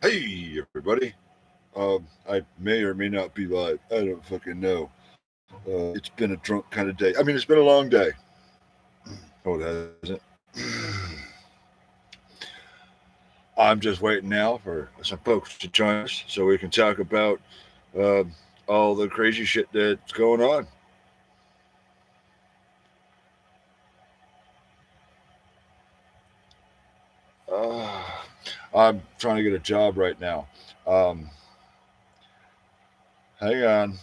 Hey, everybody. I may or may not be live. I don't fucking know. It's been a drunk kind of day. I mean, it's been a long day. Oh, it hasn't. I'm just waiting now for some folks to join us so we can talk about uh, all the crazy shit that's going on. Uh, I'm trying to get a job right now. Um, Hang on.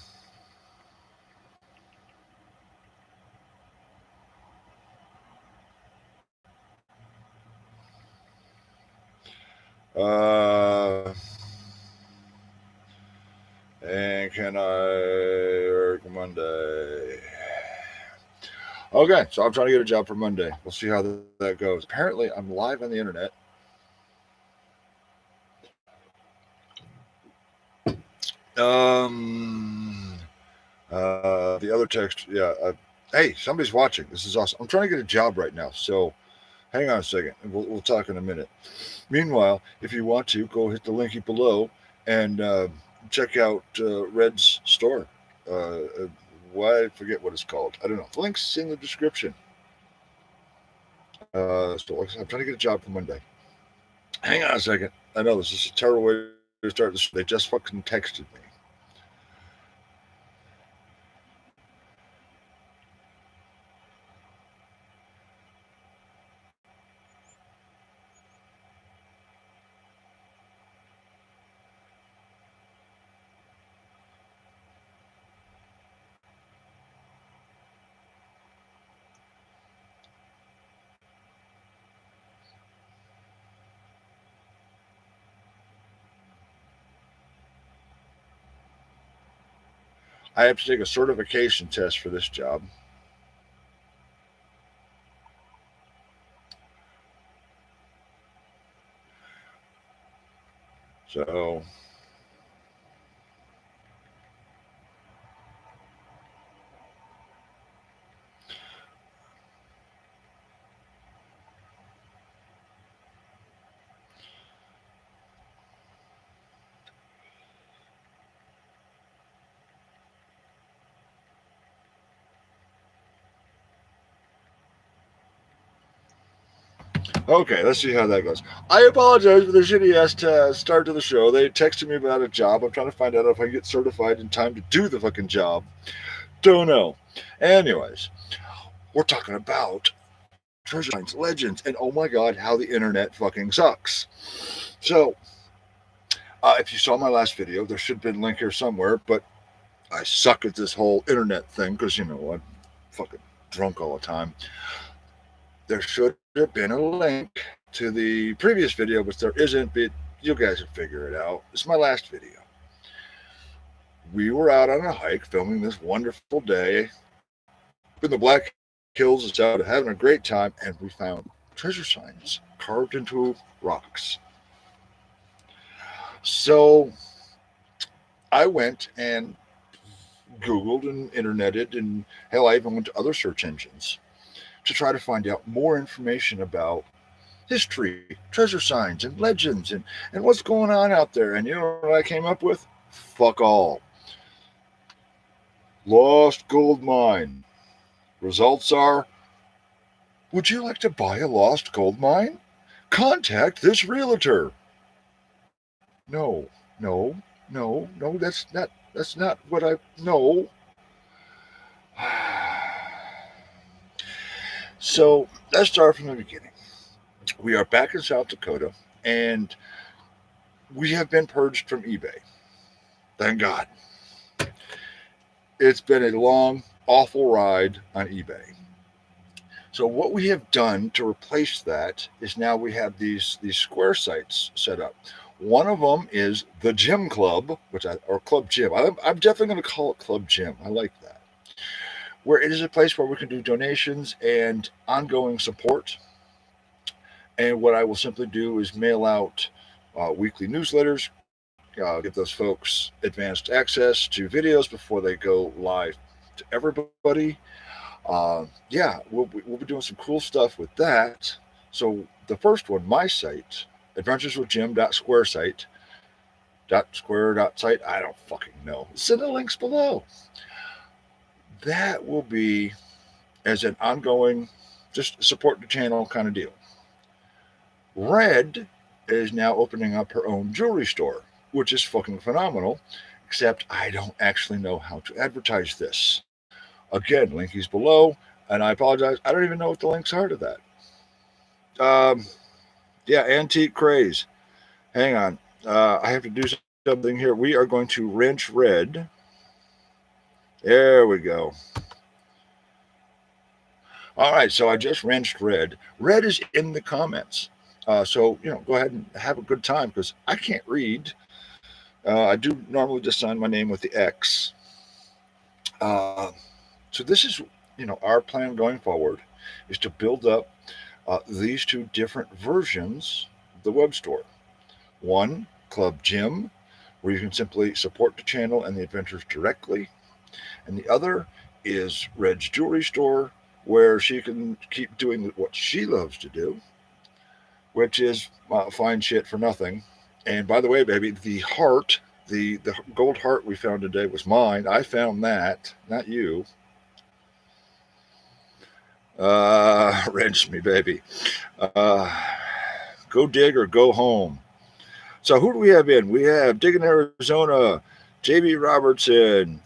Uh, and can I work Monday? Okay, so I'm trying to get a job for Monday. We'll see how that goes. Apparently, I'm live on the internet. Um, the other text, yeah. Hey, somebody's watching. This is awesome. I'm trying to get a job right now, so hang on a second. We'll talk in a minute. Meanwhile, if you want to, go hit the linky below and check out Red's store. Why I forget what it's called? I don't know. The link's in the description. So like I said, I'm trying to get a job for Monday. Hang on a second. I know this is a terrible way to start this. They just fucking texted me. I have to take a certification test for this job. So, okay, let's see how that goes. I apologize for the shitty ass start to the show. They texted me about a job. I'm trying to find out if I can get certified in time to do the fucking job. Don't know. Anyways, we're talking about treasure signs, legends, and oh my god, how the internet fucking sucks. So, if you saw my last video, there should have been a link here somewhere, but I suck at this whole internet thing because, I'm fucking drunk all the time. There should have been a link to the previous video, but there isn't, but you guys will figure it out. It's my last video. We were out on a hike filming this wonderful day in the Black Hills of South, having a great time, and we found treasure signs carved into rocks. So I went and Googled and interneted, and hell, I even went to other search engines to try to find out more information about history, treasure signs, and legends, and what's going on out there. And you know what I came up with? Fuck all. Lost gold mine. Results are: would you like to buy a lost gold mine? Contact this realtor. No, no, no, that's not what I. No. So let's start from the beginning. We are back in South Dakota, and we have been purged from eBay. Thank God. It's been a long, awful ride on eBay. So what we have done to replace that is now we have these square sites set up. One of them is the Gym Club, or Club Gym. I'm definitely going to call it Club Gym. I like that. Where it is a place where we can do donations and ongoing support. And what I will simply do is mail out weekly newsletters, give those folks advanced access to videos before they go live to everybody. Yeah, we'll be doing some cool stuff with that. So the first one, my site, adventureswithjim.squaresite, .square.site. I don't fucking know. Send the links below. That will be as an ongoing, just support the channel kind of deal. Red is now opening up her own jewelry store, which is fucking phenomenal, except I don't actually know how to advertise this. Again, link is below, and I apologize. I don't even know what the links are to that. Yeah, Antique Craze. Hang on. I have to do something here. We are going to wrench red. There we go. All right, so I just wrenched red. Red is in the comments. So, go ahead and have a good time because I can't read. I do normally just sign my name with the X. So this is, our plan going forward is to build up these two different versions of the web store. One, Club Jim, where you can simply support the channel and the adventures directly. And the other is Red's Jewelry Store, where she can keep doing what she loves to do, which is find shit for nothing. And by the way, baby, the heart, the gold heart we found today was mine. I found that, not you. Wrench me, baby. Go dig or go home. So who do we have in? We have Dig in Arizona, JB Robertson,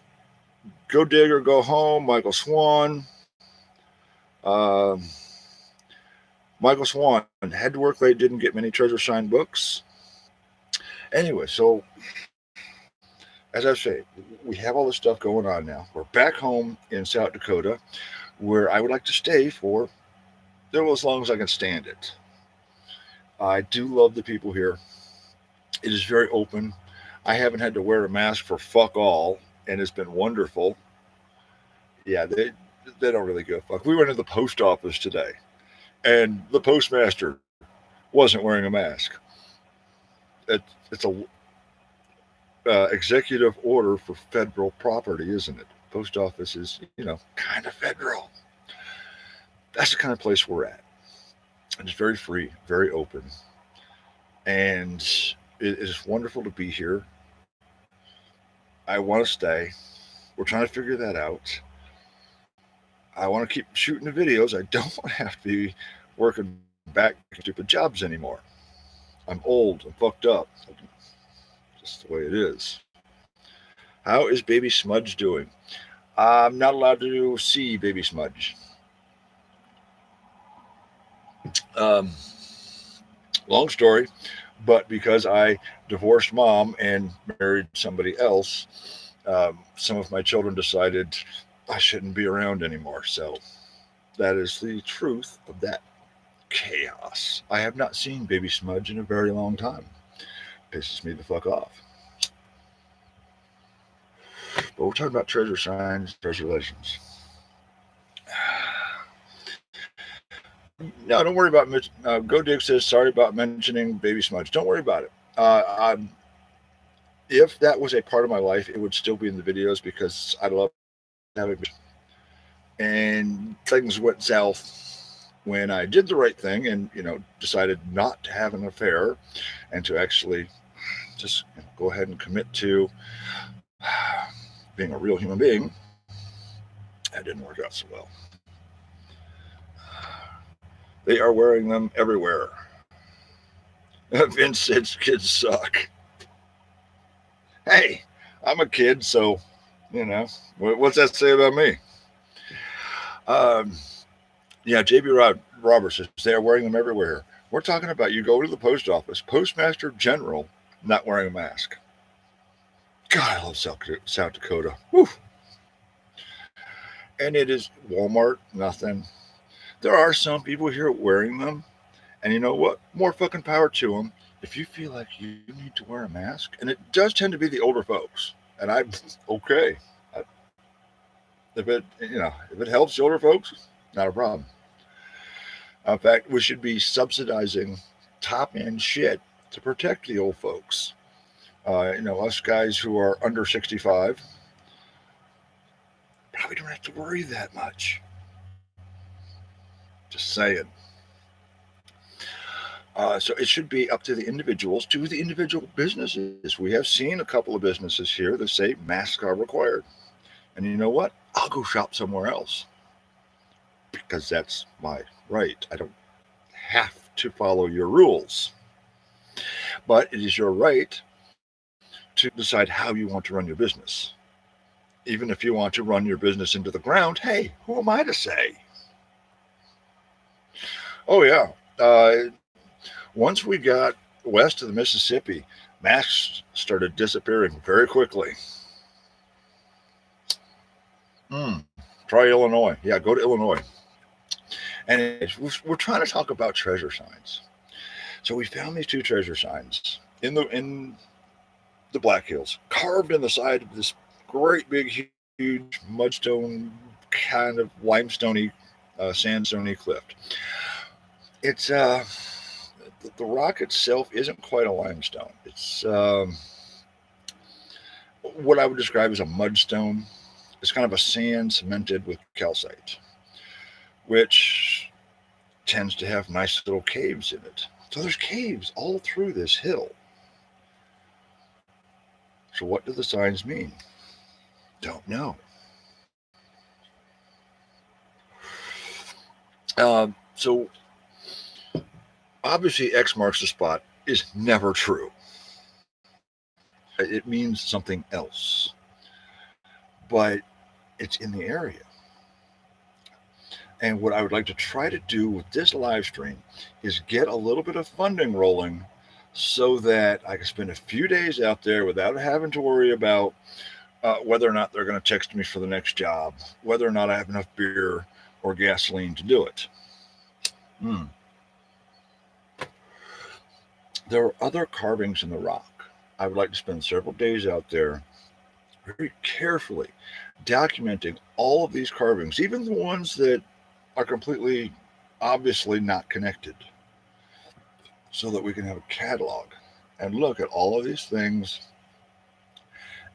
Go Dig or Go Home, Michael Swan. Michael Swan had to work late, didn't get many treasure signed books. Anyway, so as I say, we have all this stuff going on now. We're back home in South Dakota, where I would like to stay for as long as I can stand it. I do love the people here. It is very open. I haven't had to wear a mask for fuck all, and it's been wonderful. Yeah, they don't really give a fuck. We went to the post office today, and the postmaster wasn't wearing a mask. It's a executive order for federal property, isn't it? Post office is, kind of federal. That's the kind of place we're at. And it's very free, very open. And it is wonderful to be here. I want to stay. We're trying to figure that out. I want to keep shooting the videos. I don't want to have to be working back stupid jobs anymore. I'm old. I'm fucked up. Just the way it is. How is Baby Smudge doing? I'm not allowed to see Baby Smudge. Long story, but because I divorced mom and married somebody else, some of my children decided I shouldn't be around anymore. So that is the truth of that chaos. I have not seen Baby Smudge in a very long time. Pisses me the fuck off. But we're talking about treasure signs, treasure legends. No, don't worry about Go Dig says, sorry about mentioning Baby Smudge. Don't worry about it. If that was a part of my life, it would still be in the videos because I love having. And things went south when I did the right thing and, decided not to have an affair and to actually just go ahead and commit to being a real human being. That didn't work out so well. They are wearing them everywhere. Vince says kids suck. Hey, I'm a kid, so, what's that say about me? Yeah, JB Roberts says they're wearing them everywhere. We're talking about you go to the post office, Postmaster General not wearing a mask. God, I love South Dakota. Whew. And it is Walmart, nothing. There are some people here wearing them, and you know what? More fucking power to them. If you feel like you need to wear a mask, and it does tend to be the older folks, and I'm okay. If it helps the older folks, not a problem. In fact, we should be subsidizing top end shit to protect the old folks. Us guys who are under 65 probably don't have to worry that much. Just saying. So it should be up to the individuals, to the individual businesses. We have seen a couple of businesses here that say masks are required. And you know what? I'll go shop somewhere else because that's my right. I don't have to follow your rules. But it is your right to decide how you want to run your business. Even if you want to run your business into the ground, hey, who am I to say? Oh, yeah. Once we got west of the Mississippi, masks started disappearing very quickly. Try Illinois. Yeah, go to Illinois. And we're trying to talk about treasure signs. So we found these two treasure signs in the Black Hills, carved in the side of this great big huge mudstone kind of limestoney, sandstony cliff. It's the rock itself isn't quite a limestone. It's what I would describe as a mudstone. It's kind of a sand cemented with calcite, which tends to have nice little caves in it. So there's caves all through this hill. So what do the signs mean? Don't know. So obviously X marks the spot is never true. It means something else. But it's in the area. And what I would like to try to do with this live stream is get a little bit of funding rolling so that I can spend a few days out there without having to worry about whether or not they're going to text me for the next job, whether or not I have enough beer or gasoline to do it. There are other carvings in the rock. I would like to spend several days out there very carefully documenting all of these carvings, even the ones that are completely obviously not connected, so that we can have a catalog and look at all of these things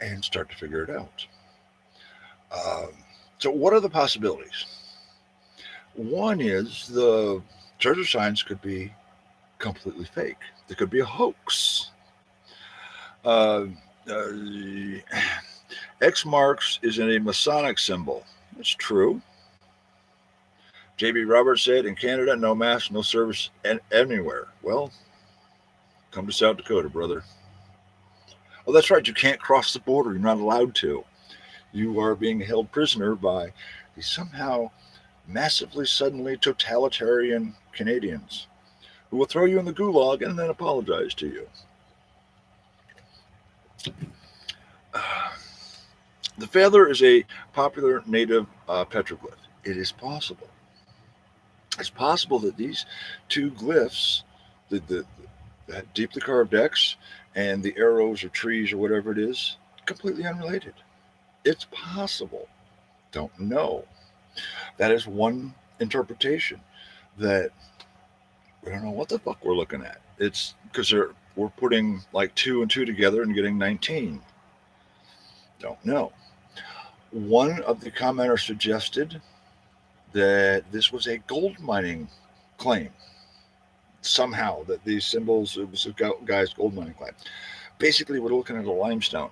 and start to figure it out. So, what are the possibilities? One is the treasure signs could be completely fake. They could be a hoax. Uh, uh, X marks is in a Masonic symbol. It's true. J.B. Roberts said, in Canada, no mask, no service anywhere. Well, come to South Dakota, brother. Oh, that's right. You can't cross the border. You're not allowed to. You are being held prisoner by the somehow massively, suddenly totalitarian Canadians who will throw you in the gulag and then apologize to you. The feather is a popular native petroglyph. It is possible. It's possible that these two glyphs, the deeply carved X and the arrows or trees or whatever it is, completely unrelated. It's possible. Don't know. That is one interpretation that we don't know what the fuck we're looking at. It's because we're putting like 2 and 2 together and getting 19. Don't know. One of the commenters suggested that this was a gold mining claim. Somehow, that these symbols, it was a guy's gold mining claim. Basically, we're looking at a limestone.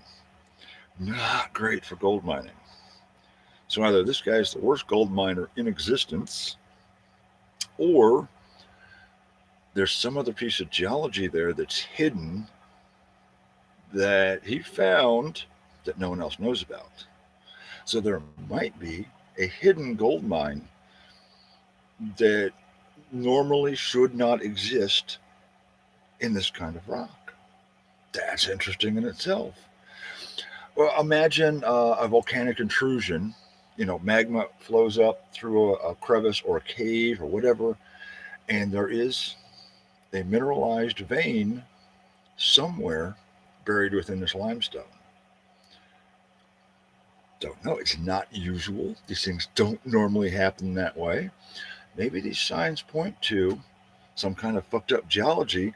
Not great for gold mining. So either this guy is the worst gold miner in existence, or there's some other piece of geology there that's hidden that he found that no one else knows about. So there might be a hidden gold mine that normally should not exist in this kind of rock. That's interesting in itself. Well, imagine a volcanic intrusion. Magma flows up through a crevice or a cave or whatever, and there is a mineralized vein somewhere buried within this limestone. Don't know. It's not usual. These things don't normally happen that way. Maybe these signs point to some kind of fucked up geology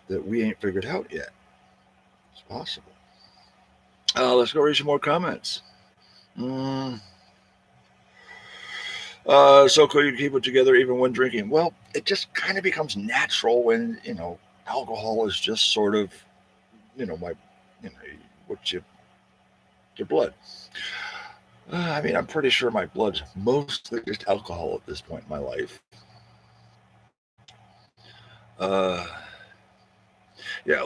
that we ain't figured out yet. It's possible. Let's go read some more comments. So could you keep it together even when drinking? Well, it just kind of becomes natural when, alcohol is just sort of, my, you know, what your blood. I mean, I'm pretty sure my blood's mostly just alcohol at this point in my life. Uh, yeah,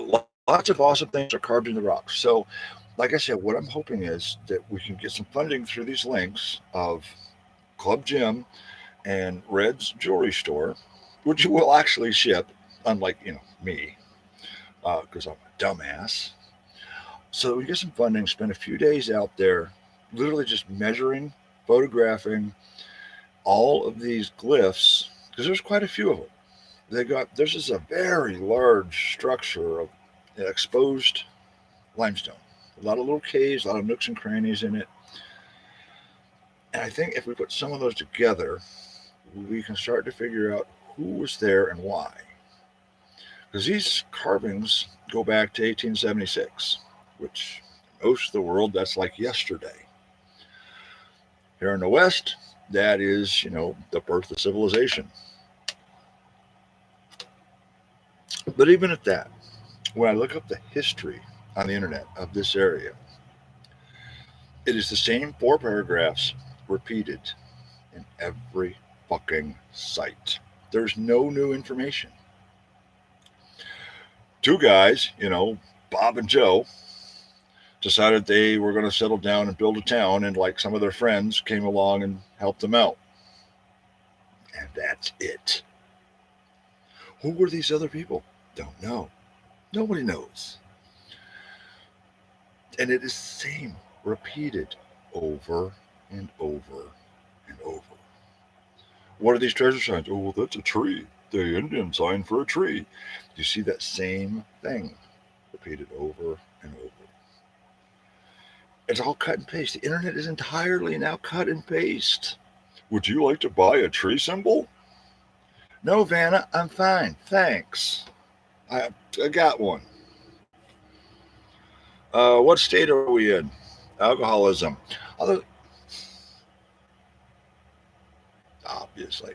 lots of awesome things are carved in the rocks. So, like I said, what I'm hoping is that we can get some funding through these links of Club Jim and Red's jewelry store, which will actually ship, unlike me, because I'm a dumbass. So we get some funding, spend a few days out there, literally just measuring, photographing all of these glyphs, because there's quite a few of them. There's just a very large structure of exposed limestone, a lot of little caves, a lot of nooks and crannies in it. And I think if we put some of those together, we can start to figure out who was there and why. Because these carvings go back to 1876, which most of the world, that's like yesterday. Here in the West, that is, the birth of civilization. But even at that, when I look up the history on the internet of this area, it is the same four paragraphs repeated in every fucking site. There's no new information. Two guys, Bob and Joe, decided they were going to settle down and build a town, and like some of their friends came along and helped them out. And that's it. Who were these other people? Don't know. Nobody knows. And it is the same, repeated over and over and over. What are these treasure signs? Oh, well, that's a tree. The Indian sign for a tree. You see that same thing repeated over and over. It's all cut and paste. The internet is entirely now cut and paste. Would you like to buy a tree symbol? No, Vanna, I'm fine. Thanks. I got one. What state are we in? Alcoholism. Other, obviously.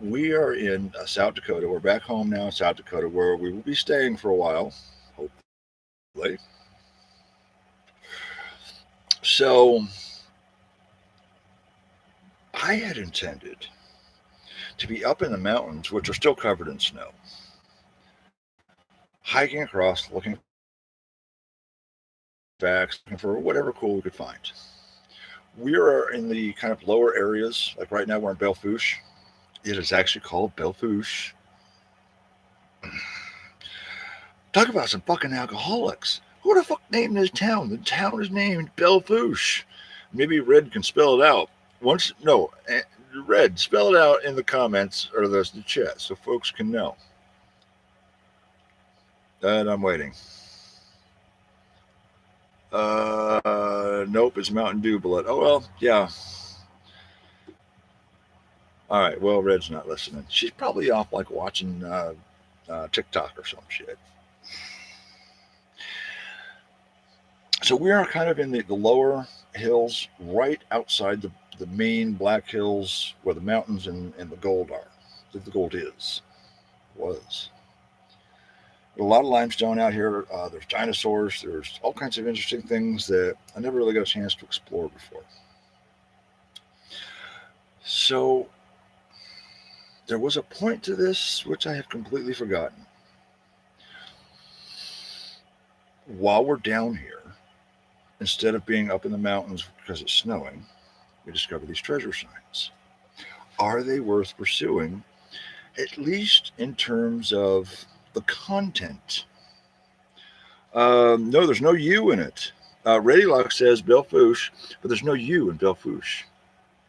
We are in South Dakota. We're back home now in South Dakota, where we will be staying for a while, hopefully. So, I had intended to be up in the mountains, which are still covered in snow, hiking across, looking facts, looking for whatever cool we could find. We are in the kind of lower areas. Like right now, we're in Belle Fourche. It is actually called Belle Fourche. Talk about some fucking alcoholics. Who the fuck named this town? The town is named Belle Fourche. Maybe Red can spell it out. Red, spell it out in the comments or the chat so folks can know. And I'm waiting. Nope, it's Mountain Dew blood. Oh well, yeah. All right. Well, Red's not listening. She's probably off like watching TikTok or some shit. So we are kind of in the lower hills, right outside the main Black Hills where the mountains and the gold are. The gold was. A lot of limestone out here. There's dinosaurs. There's all kinds of interesting things that I never really got a chance to explore before. So there was a point to this which I have completely forgotten. While we're down here, instead of being up in the mountains because it's snowing, we discover these treasure signs. Are they worth pursuing, at least in terms of the content? No, there's no U in it. Ready Lock says Belle Fourche, but there's no U in Belle Fourche.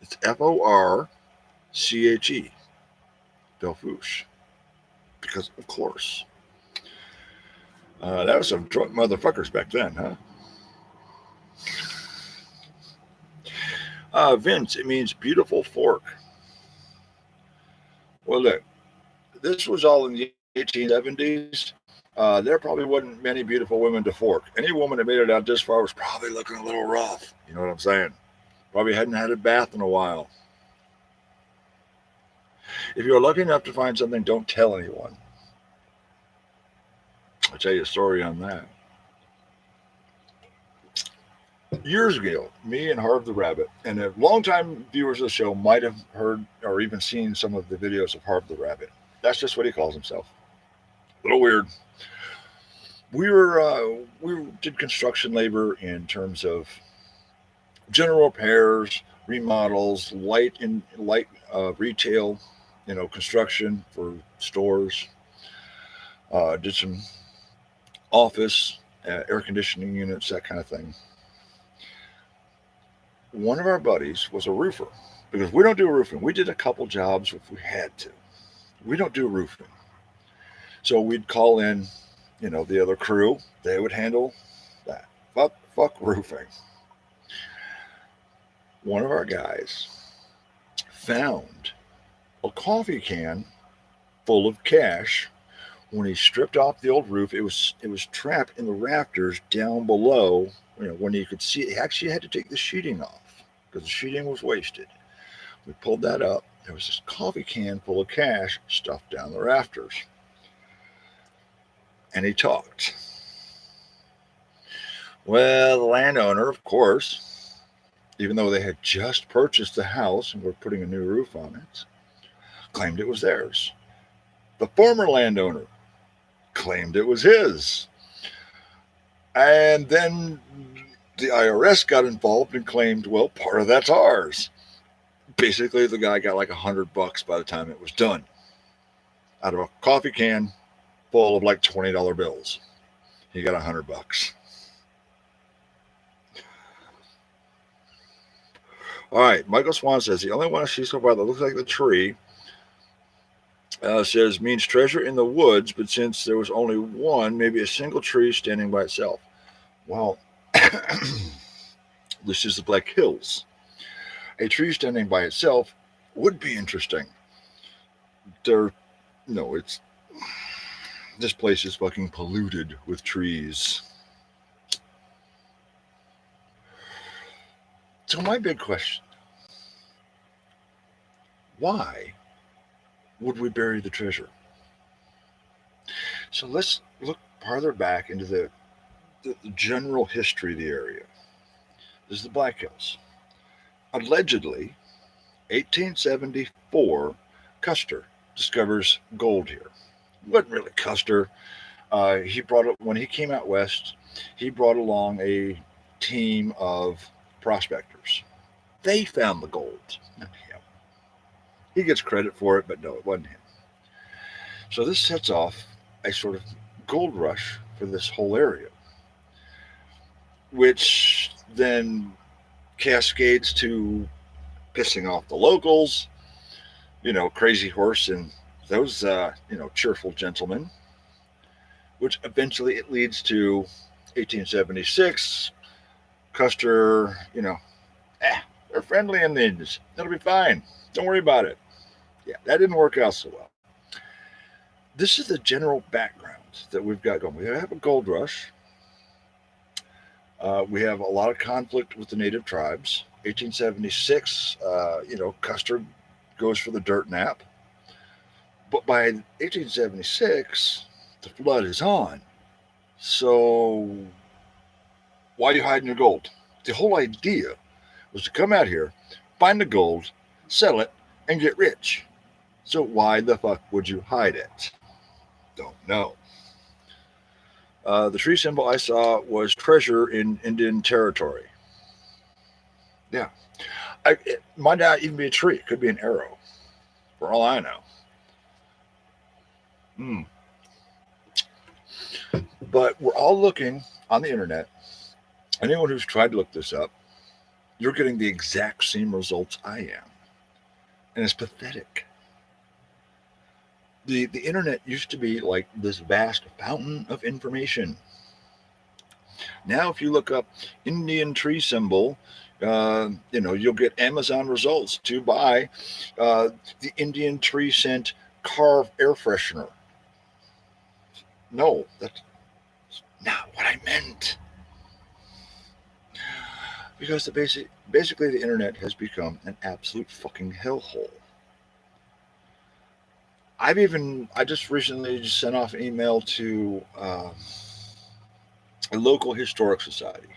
It's Forche. Belle Fourche. Because, of course. That was some drunk motherfuckers back then, huh? Vince, it means beautiful fork. Well, look, this was all in the 1870s. There probably wasn't many beautiful women to fork. Any woman that made it out this far was probably looking a little rough. You know what I'm saying? Probably hadn't had a bath in a while. If you're lucky enough to find something, don't tell anyone. I'll tell you a story on that. Years ago, me and Harv the Rabbit, and longtime viewers of the show might have heard or even seen some of the videos of Harv the Rabbit. That's just what he calls himself. A little weird. We did construction labor in terms of general repairs, remodels, light retail, construction for stores. Did some office, air conditioning units, that kind of thing. One of our buddies was a roofer because we don't do roofing. We did a couple jobs if we had to. We don't do roofing. So we'd call in, the other crew. They would handle that. Fuck roofing. One of our guys found a coffee can full of cash. When he stripped off the old roof, it was trapped in the rafters down below. When you could see, he actually had to take the sheeting off because the sheeting was wasted. We pulled that up. There was this coffee can full of cash stuffed down the rafters. And he talked. Well, the landowner, of course, even though they had just purchased the house and were putting a new roof on it, claimed it was theirs. The former landowner claimed it was his. And then the IRS got involved and claimed, well, part of that's ours. Basically, the guy got like $100 by the time it was done out of a coffee can full of like $20 bills. He got $100. All right, Michael Swan says the only one I see so far that looks like the tree says means treasure in the woods, but since there was only one, maybe a single tree standing by itself. Well, this is the Black Hills. A tree standing by itself would be interesting. It's this place is fucking polluted with trees. So my big question, why would we bury the treasure? So let's look farther back into the general history of the area. This is the Black Hills. Allegedly, 1874, Custer discovers gold here. It wasn't really Custer. When he came out west, he brought along a team of prospectors. They found the gold, not him. He gets credit for it, but no, it wasn't him. So this sets off a sort of gold rush for this whole area, which then cascades to pissing off the locals, Crazy Horse and those, cheerful gentlemen, which eventually it leads to 1876. Custer, they're friendly Indians. That'll be fine. Don't worry about it. Yeah, that didn't work out so well. This is the general background that we've got going. We have a gold rush. We have a lot of conflict with the native tribes. 1876, Custer goes for the dirt nap. But by 1876, the flood is on. So why are you hiding your gold? The whole idea was to come out here, find the gold, sell it, and get rich. So why the fuck would you hide it? Don't know. The tree symbol I saw was treasure in Indian territory. Yeah. It might not even be a tree. It could be an arrow, for all I know. But we're all looking on the internet. Anyone who's tried to look this up, you're getting the exact same results I am. And it's pathetic. The internet used to be like this vast fountain of information. Now, if you look up Indian tree symbol, you'll get Amazon results to buy the Indian tree scent car air freshener. No, that's not what I meant. Because basically the internet has become an absolute fucking hellhole. I just recently just sent off an email to a local historic society.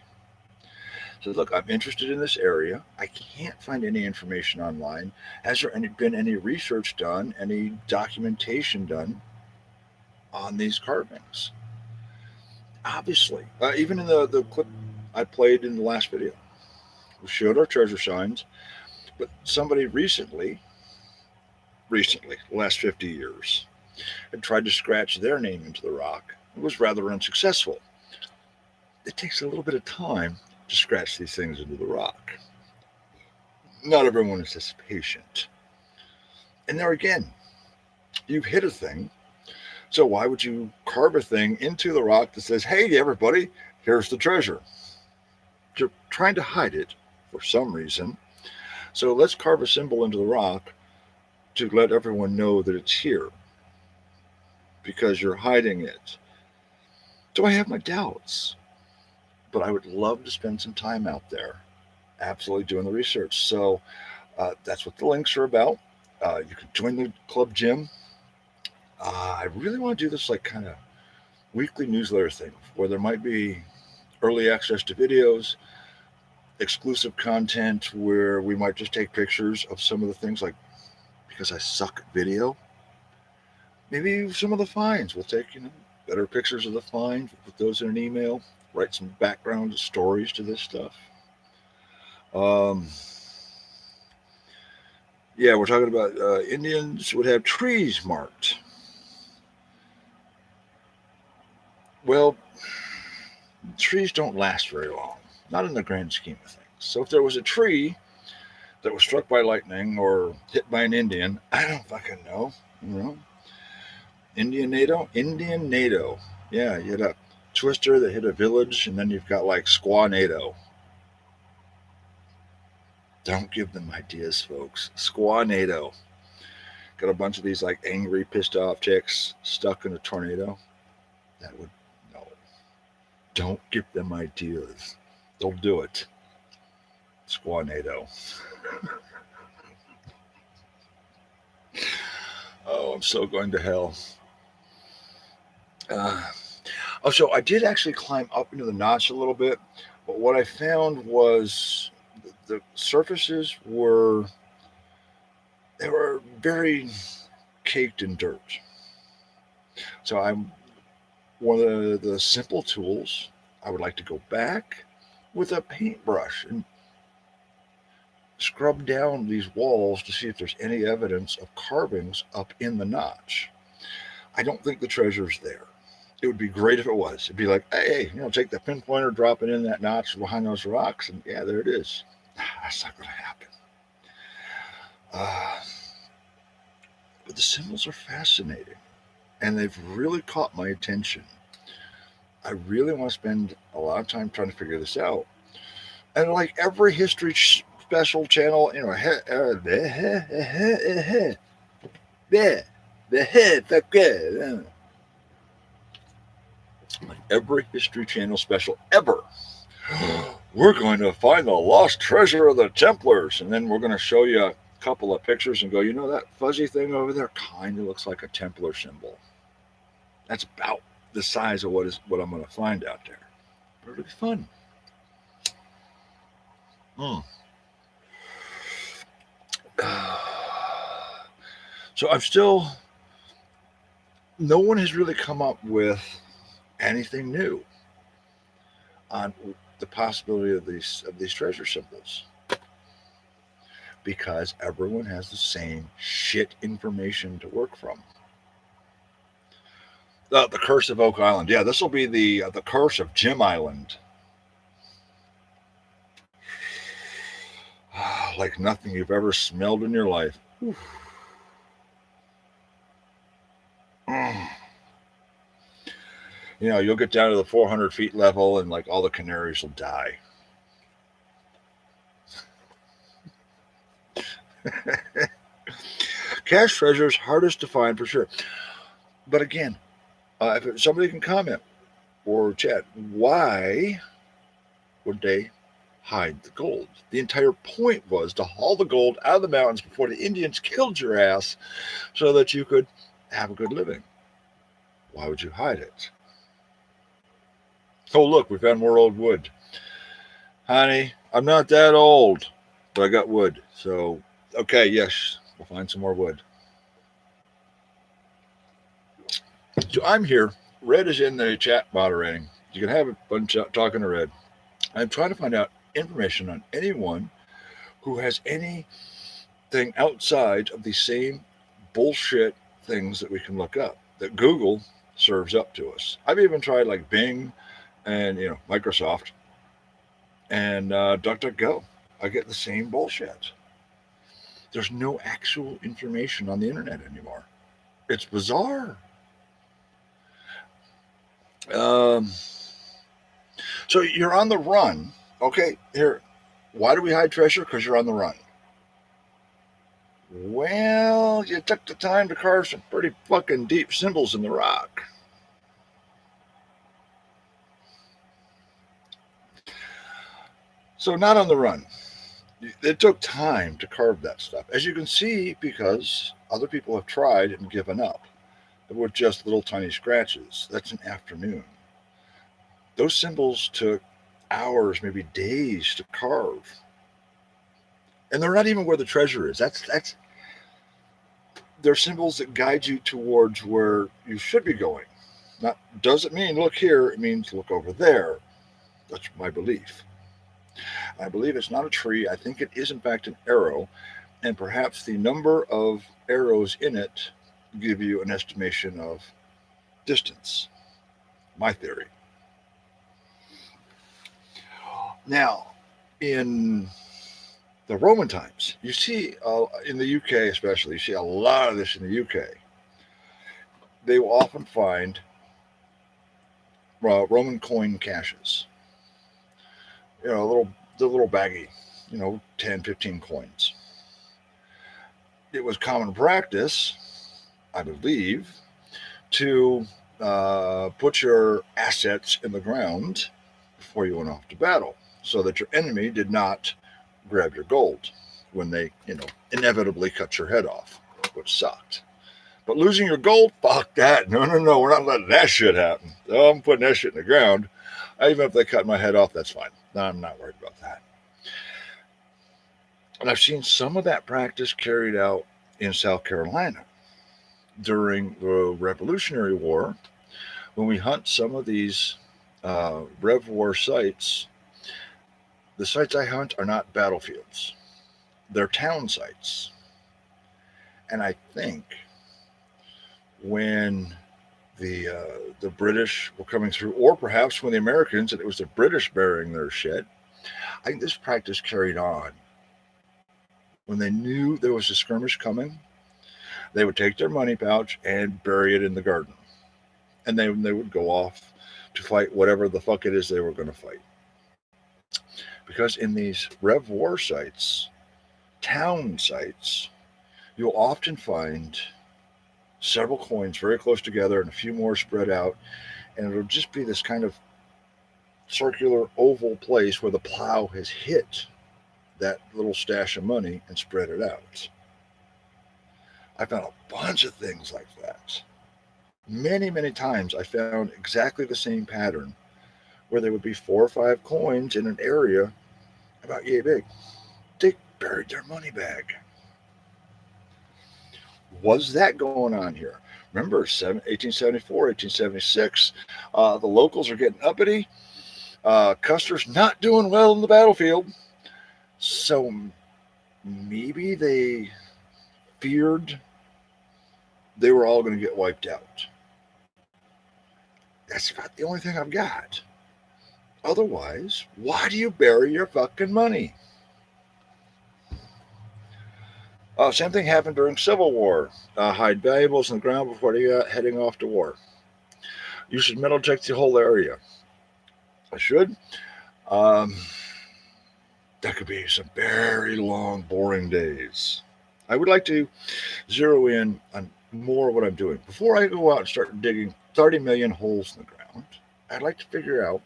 Said, look, I'm interested in this area. I can't find any information online. Has there been any research done, any documentation done on these carvings? Obviously, even in the clip I played in the last video, we showed our treasure signs, but somebody recently, the last 50 years, had tried to scratch their name into the rock. It was rather unsuccessful. It takes a little bit of time to scratch these things into the rock. Not everyone is as patient. And there again, you've hit a thing. So why would you carve a thing into the rock that says, hey, everybody, here's the treasure? You're trying to hide it for some reason. So let's carve a symbol into the rock to let everyone know that it's here because you're hiding it. So I have my doubts, but I would love to spend some time out there absolutely doing the research. So that's what the links are about. You can join the club gym. I really want to do this like kind of weekly newsletter thing where there might be early access to videos, exclusive content where we might just take pictures of some of the things, like because I suck at video. Maybe some of the finds. We'll take better pictures of the finds, we'll put those in an email, write some background stories to this stuff. Yeah, we're talking about Indians would have trees marked. Well, trees don't last very long, not in the grand scheme of things. So if there was a tree that was struck by lightning or hit by an Indian, I don't fucking know. You know, Indian NATO. Yeah, you had a twister that hit a village, and then you've got like Squanado. Don't give them ideas, folks. Squanado. Got a bunch of these like angry, pissed off chicks stuck in a tornado. That would no. Don't give them ideas. They'll do it. Squanado. Oh, I'm so going to hell. So I did actually climb up into the notch a little bit, but what I found was the surfaces were very caked in dirt. So I'm one of the simple tools. I would like to go back with a paintbrush and scrub down these walls to see if there's any evidence of carvings up in the notch. I don't think the treasure's there. It would be great if it was. It'd be like, hey, take the pinpointer, drop it in that notch behind those rocks, and yeah, there it is. That's not going to happen. But the symbols are fascinating, and they've really caught my attention. I really want to spend a lot of time trying to figure this out. And like every history special channel, every History Channel special ever. We're going to find the lost treasure of the Templars, and then we're going to show you a couple of pictures and go, that fuzzy thing over there kind of looks like a Templar symbol. That's about the size of what I'm going to find out there. But it'll be fun. So no one has really come up with anything new on the possibility of these treasure symbols, because everyone has the same shit information to work from. The Curse of Oak Island. Yeah, this will be the Curse of Jim Island. Like nothing you've ever smelled in your life. You'll get down to the 400 feet level and like all the canaries will die. Cache treasure is hardest to find for sure. But again, if somebody can comment or chat, why would they hide the gold? The entire point was to haul the gold out of the mountains before the Indians killed your ass so that you could have a good living. Why would you hide it? Oh, look, we found more old wood. Honey, I'm not that old, but I got wood. So, okay, yes, we'll find some more wood. So I'm here. Red is in the chat moderating. You can have a bunch talking to Red. I'm trying to find out information on anyone who has anything outside of the same bullshit things that we can look up that Google serves up to us. I've even tried like Bing and Microsoft and DuckDuckGo. I get the same bullshit. There's no actual information on the internet anymore. It's bizarre. Um, so you're on the run. Okay, here. Why do we hide treasure? Because you're on the run. Well, you took the time to carve some pretty fucking deep symbols in the rock. So not on the run. It took time to carve that stuff, as you can see, because other people have tried and given up with just little tiny scratches. That's an afternoon. Those symbols took hours, maybe days to carve, and they're not even where the treasure is. That's they're symbols that guide you towards where you should be going. Not doesn't mean look here. It means look over there. That's my belief. I believe it's not a tree. I think it is in fact an arrow, and perhaps the number of arrows in it give you an estimation of distance. My theory. Now, in the Roman times, you see in the UK especially, you see a lot of this in the UK. They will often find Roman coin caches. The little baggy, 10, 15 coins. It was common practice, I believe, to put your assets in the ground before you went off to battle so that your enemy did not grab your gold when they, inevitably cut your head off, which sucked. But losing your gold, fuck that. No, we're not letting that shit happen. Oh, I'm putting that shit in the ground. Even if they cut my head off, that's fine. No, I'm not worried about that. And I've seen some of that practice carried out in South Carolina during the Revolutionary War when we hunt some of these Rev War sites. The sites I hunt are not battlefields, they're town sites. And I think when the British were coming through, or perhaps when the Americans, and it was the British burying their shit, I think this practice carried on. When they knew there was a skirmish coming, they would take their money pouch and bury it in the garden. And they would go off to fight whatever the fuck it is they were going to fight. Because in these Rev War sites, town sites, you'll often find several coins very close together and a few more spread out. And it'll just be this kind of circular oval place where the plow has hit that little stash of money and spread it out. I found a bunch of things like that. Many, many times I found exactly the same pattern where there would be 4 or 5 coins in an area about yay big. They buried their money bag. Was that going on here? Remember, 1874, 1876, the locals are getting uppity. Custer's not doing well in the battlefield. So maybe they feared they were all going to get wiped out. That's about the only thing I've got. Otherwise, why do you bury your fucking money? Same thing happened during Civil War. Hide valuables in the ground before heading off to war. You should metal detect the whole area. I should. That could be some very long, boring days. I would like to zero in on more of what I'm doing. Before I go out and start digging 30 million holes in the ground, I'd like to figure out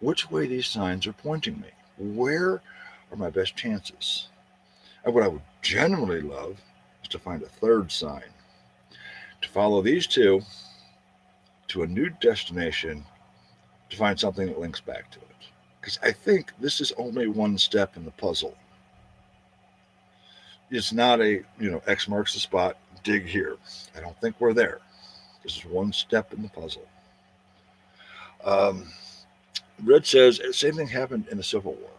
which way these signs are pointing me. Where are my best chances? And what I would genuinely love is to find a third sign. to follow these two to a new destination to find something that links back to it. Because I think this is only one step in the puzzle. It's not a, X marks the spot, dig here. I don't think we're there. This is one step in the puzzle. Um, Red says, same thing happened in the Civil War.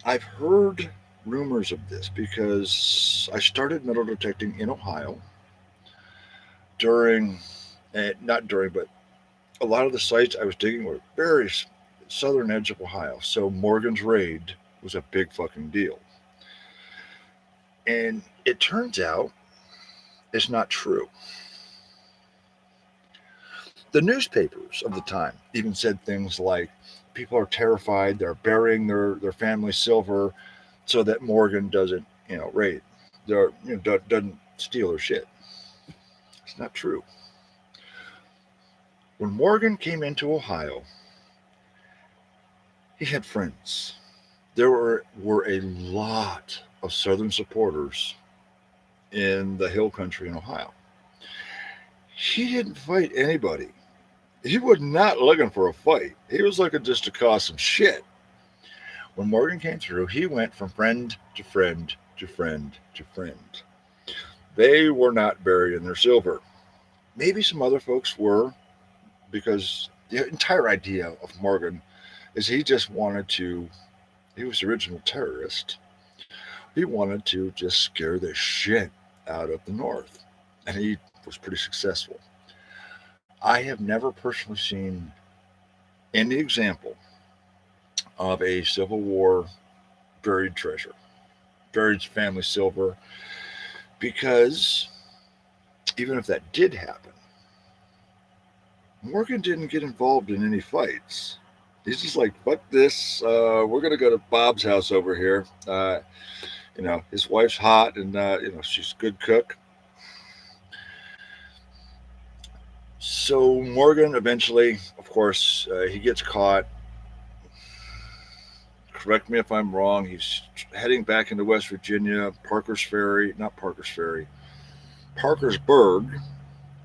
I've heard rumors of this because I started metal detecting in Ohio during, not during, but a lot of the sites I was digging were very southern edge of Ohio. So Morgan's raid was a big fucking deal. And it turns out it's not true. The newspapers of the time even said things like, people are terrified, they're burying their family silver so that Morgan doesn't, raid. Doesn't steal her shit. It's not true. When Morgan came into Ohio, he had friends. There were a lot of Southern supporters in the hill country in Ohio. He didn't fight anybody. He was not looking for a fight. He was looking just to cause some shit. When Morgan came through, he went from friend to friend to friend to friend. They were not buried in their silver. Maybe some other folks were, because the entire idea of Morgan is he just wanted to, he was the original terrorist. He wanted to just scare the shit out of the North. And he was pretty successful. I have never personally seen any example of a Civil War buried treasure, buried family silver, because even if that did happen, Morgan didn't get involved in any fights. He's just like, fuck this. We're going to go to Bob's house over here. His wife's hot and, she's a good cook. So Morgan eventually, of course, he gets caught. Correct me if I'm wrong. He's heading back into West Virginia, Parkersburg,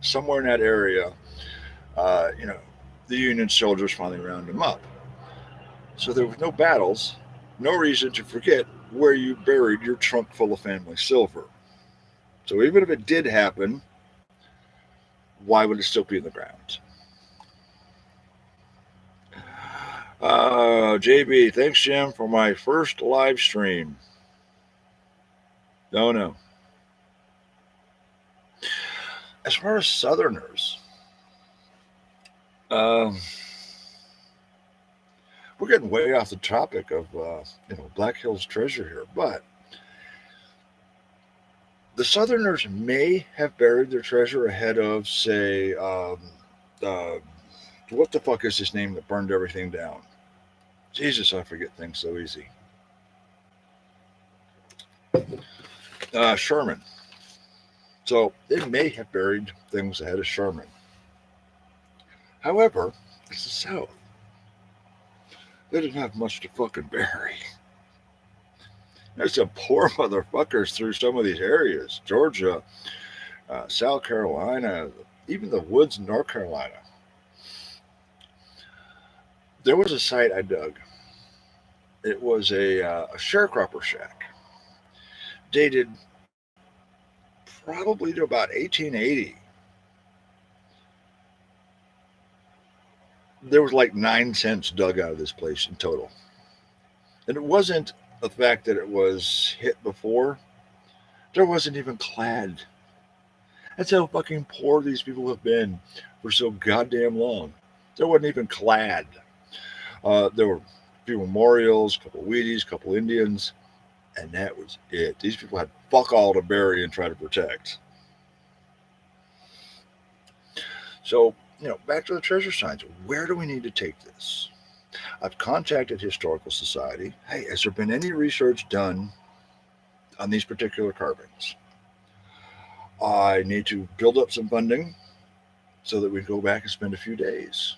somewhere in that area. The Union soldiers finally round him up. So there was no battles, no reason to forget where you buried your trunk full of family silver. So even if it did happen, why would it still be in the ground? JB, thanks, Jim, for my first live stream. No. As far as Southerners, we're getting way off the topic of Black Hills treasure here, but the Southerners may have buried their treasure ahead of, say, what the fuck is his name that burned everything down? Jesus, I forget things so easy. Sherman. So they may have buried things ahead of Sherman. However, it's the South. They didn't have much to fucking bury. There's some poor motherfuckers through some of these areas. Georgia, South Carolina, even the woods in North Carolina. There was a site I dug. It was a sharecropper shack, dated probably to about 1880. There was like 9 cents dug out of this place in total. And it wasn't the fact that it was hit before. There wasn't even clad. That's how fucking poor these people have been for so goddamn long. There wasn't even clad. There were a few memorials, a couple Wheaties, a couple Indians, and that was it. These people had fuck all to bury and try to protect. So, back to the treasure signs. Where do we need to take this? I've contacted Historical Society. Hey, has there been any research done on these particular carvings? I need to build up some funding so that we can go back and spend a few days.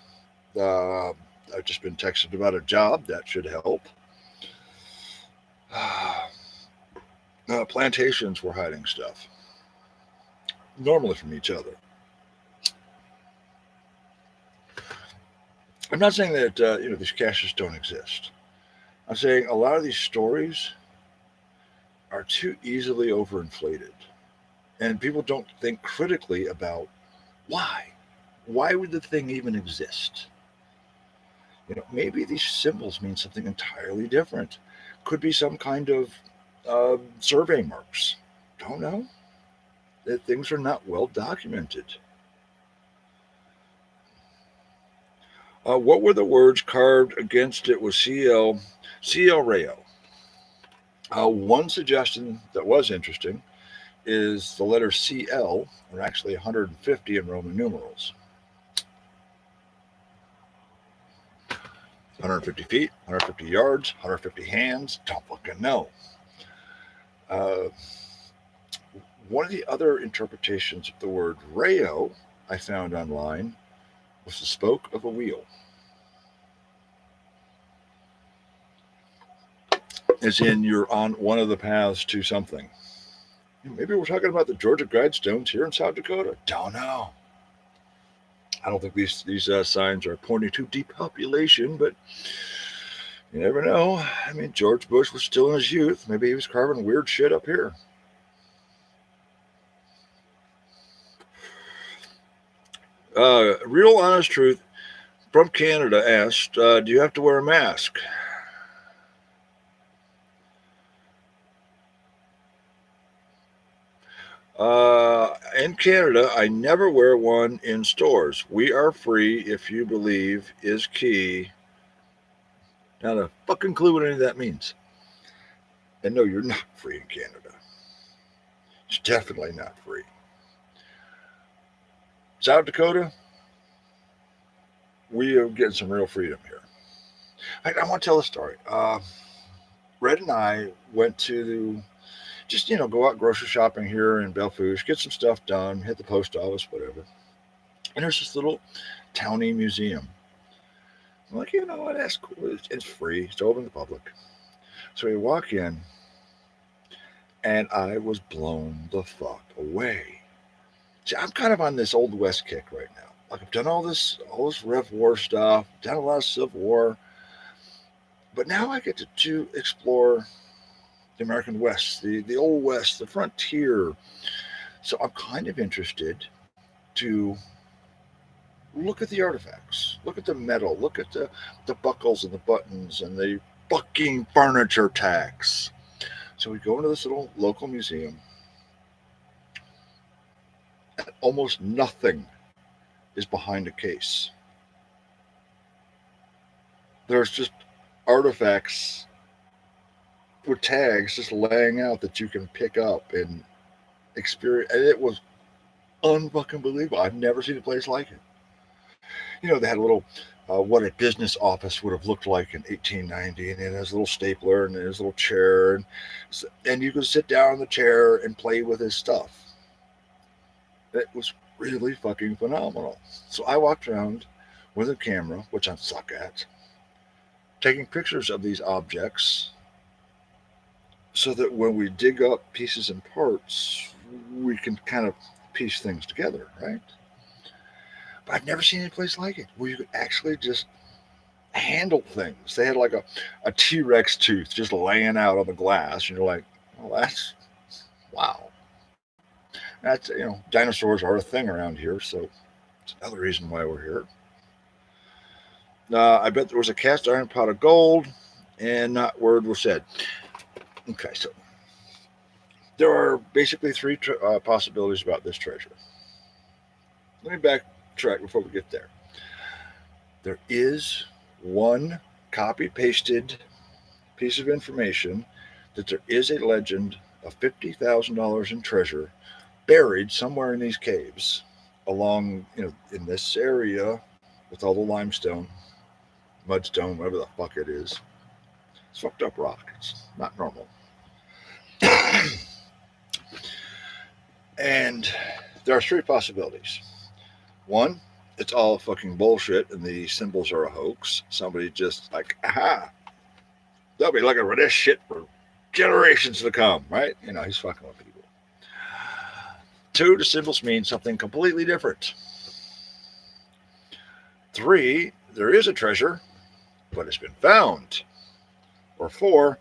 I've just been texted about a job that should help. Plantations were hiding stuff. normally from each other. I'm not saying that these caches don't exist. I'm saying a lot of these stories are too easily overinflated, and people don't think critically about why. Why would the thing even exist? Maybe these symbols mean something entirely different. Could be some kind of survey marks. Don't know. That things are not well documented. What were the words carved against it with CL Rayo? One suggestion that was interesting is the letter CL, or actually 150 in Roman numerals. 150 feet, 150 yards, 150 hands, don't fucking know. Uh, One of the other interpretations of the word Rayo I found online was the spoke of a wheel. As in, you're on one of the paths to something. Maybe we're talking about the Georgia Guidestones here in South Dakota. Don't know. I don't think these signs are pointing to depopulation, but you never know. I mean, George Bush was still in his youth. Maybe he was carving weird shit up here. Real honest truth from Canada asked, do you have to wear a mask? In Canada, I never wear one in stores. We are free if you believe is key. Not a fucking clue what any of that means. And no, you're not free in Canada. It's definitely not free. South Dakota, we are getting some real freedom here. I want to tell a story. Red and I went to just, go out grocery shopping here in Belle Fourche, get some stuff done, hit the post office, whatever. And there's this little towny museum. I'm like, what? That's cool. It's free. It's open to the public. So we walk in, and I was blown the fuck away. See, I'm kind of on this old West kick right now. Like I've done all this Rev War stuff, done a lot of Civil War, but now I get to explore the American West, the old West, the frontier. So I'm kind of interested to look at the artifacts, look at the metal, look at the buckles and the buttons and the fucking furniture tax. So we go into this little local museum, and almost nothing is behind a case. There's just artifacts with tags just laying out that you can pick up and experience. And it was unfucking believable. I've never seen a place like it. They had a little what a business office would have looked like in 1890, and it has a little stapler and his little chair, and you could sit down in the chair and play with his stuff. It was really fucking phenomenal. So I walked around with a camera, which I suck at, taking pictures of these objects so that when we dig up pieces and parts, we can kind of piece things together, right? But I've never seen any place like it where you could actually just handle things. They had like a T-Rex tooth just laying out on the glass, and you're like, well, that's wow. That's dinosaurs are a thing around here, so it's another reason why we're here. I bet there was a cast iron pot of gold, and not a word was said. Okay, so there are basically three possibilities about this treasure. Let me backtrack before we get there. There is one copy pasted piece of information that there is a legend of $50,000 in treasure buried somewhere in these caves along, in this area with all the limestone, mudstone, whatever the fuck it is. It's fucked up rock. It's not normal. And there are three possibilities. One, it's all fucking bullshit and the symbols are a hoax. Somebody just like, aha, they'll be looking for this shit for generations to come, right? He's fucking with people. 2, the symbols mean something completely different. 3, there is a treasure, but it's been found. Or 4,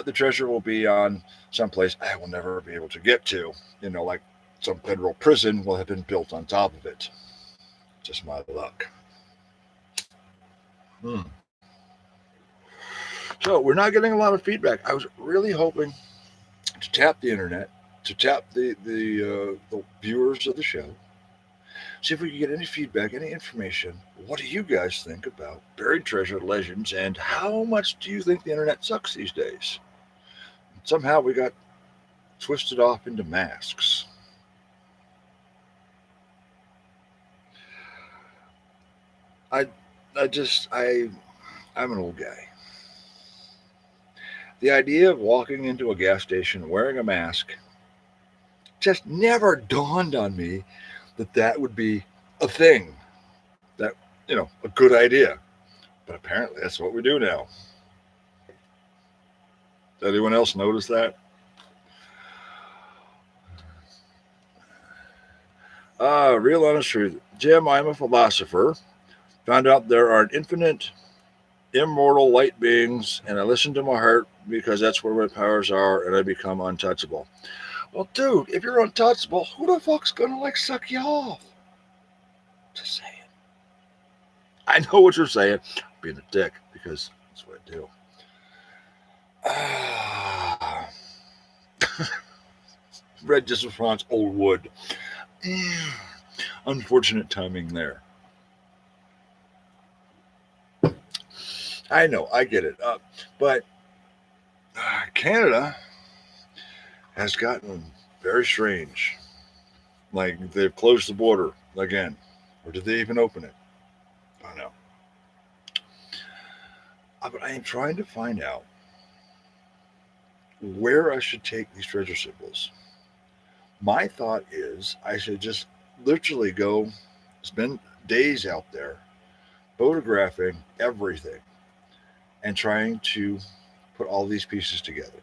the treasure will be on someplace I will never be able to get to. Like some federal prison will have been built on top of it. Just my luck. So we're not getting a lot of feedback. I was really hoping to tap the internet, to tap the viewers of the show, see if we could get any feedback, any information. What do you guys think about buried treasure legends, and how much do you think the internet sucks these days? Somehow we got twisted off into masks. I, I'm an old guy. The idea of walking into a gas station wearing a mask just never dawned on me that would be a thing, that, a good idea. But apparently that's what we do now. Does anyone else notice that? Real honest truth. Jim, I'm a philosopher. Found out there are infinite, immortal light beings, and I listen to my heart because that's where my powers are, and I become untouchable. Well, dude, if you're untouchable, who the fuck's gonna suck you off? Just saying. I know what you're saying. Being a dick, because that's what I do. Red just responds, old wood. Unfortunate timing there. I know, I get it. But Canada has gotten very strange. Like they've closed the border again. Or did they even open it? I don't know. But I am trying to find out where I should take these treasure symbols. My thought is I should just literally go spend days out there photographing everything and trying to put all these pieces together.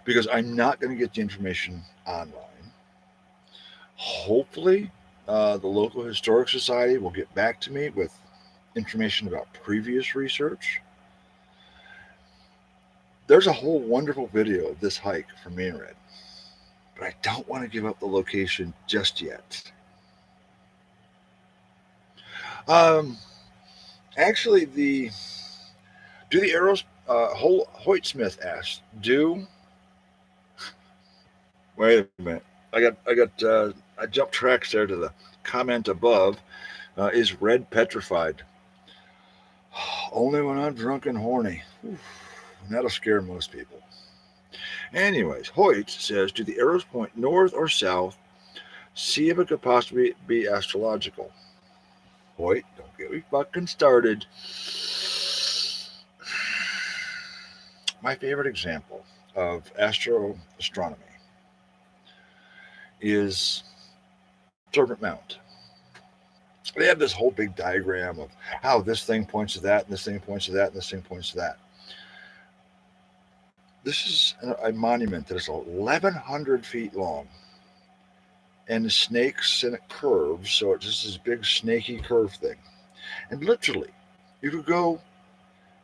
Because I'm not going to get the information online. Hopefully, the local historic society will get back to me with information about previous research. There's a whole wonderful video of this hike from Red, but I don't want to give up the location just yet. Actually, do the arrows? Hoyt Smith asked, "Do wait a minute? I jumped tracks there to the comment above. Is red petrified? Only when I'm drunk and horny. Oof, that'll scare most people. Anyways, Hoyt says, do the arrows point north or south? See if it could possibly be astrological. Hoyt, don't get me fucking started. My favorite example of astronomy is Serpent Mound. They have this whole big diagram of how this thing points to that, and this thing points to that, and this thing points to that. This is a monument that is 1,100 feet long, and the snakes and it curves, so it's just this big snaky curve thing. And literally, you could go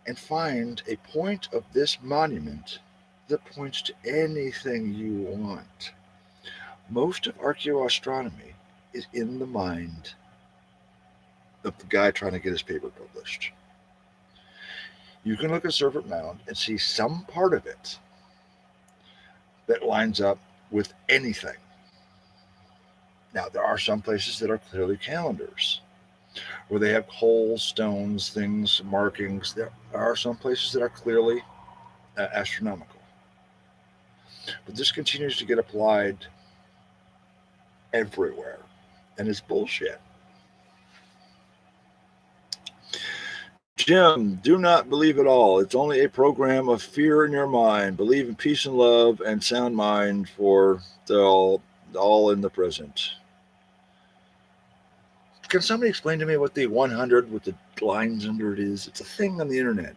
and find a point of this monument that points to anything you want. Most of archaeoastronomy is in the mind of the guy trying to get his paper published. You can look at Serpent Mound and see some part of it that lines up with anything. Now, there are some places that are clearly calendars, where they have holes, stones, things, markings. There are some places that are clearly astronomical. But this continues to get applied everywhere, and it's bullshit. Jim, do not believe it all. It's only a program of fear in your mind. Believe in peace and love and sound mind for all in the present. Can somebody explain to me what the 100 with the lines under it is? It's a thing on the internet.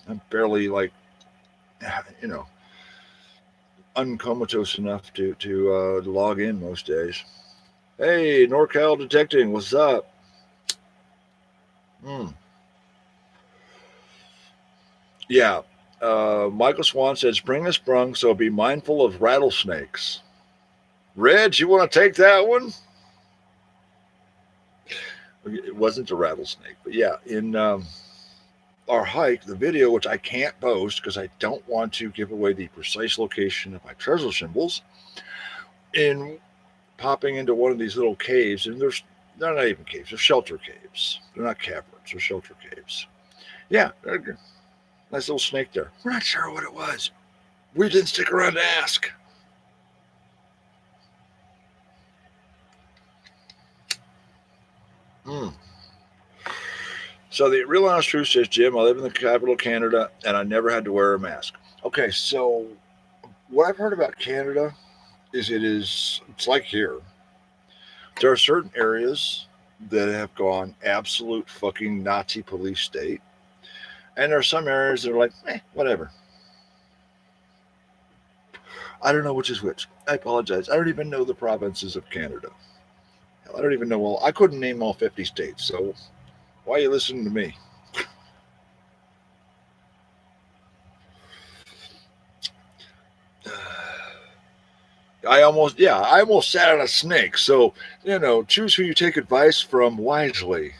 I'm barely uncomatose enough to log in most days. Hey, NorCal Detecting, what's up? Hmm. Yeah. Michael Swan said, "Spring is sprung, so be mindful of rattlesnakes." Reg, you want to take that one? It wasn't a rattlesnake, but yeah, in our hike, the video, which I can't post because I don't want to give away the precise location of my treasure symbols, in popping into one of these little caves, and they're not even caves, they're shelter caves. They're not caverns, they're shelter caves. Yeah, nice little snake there. We're not sure what it was. We didn't stick around to ask. Hmm. So the real honest truth says, Jim, I live in the capital of Canada and I never had to wear a mask. Okay, so what I've heard about Canada is it's like here. There are certain areas that have gone absolute fucking Nazi police state. And there are some areas that are like, whatever. I don't know which is which. I apologize. I don't even know the provinces of Canada. Hell, I don't even know all. I couldn't name all 50 states, so why are you listening to me? I almost sat on a snake. So, choose who you take advice from wisely.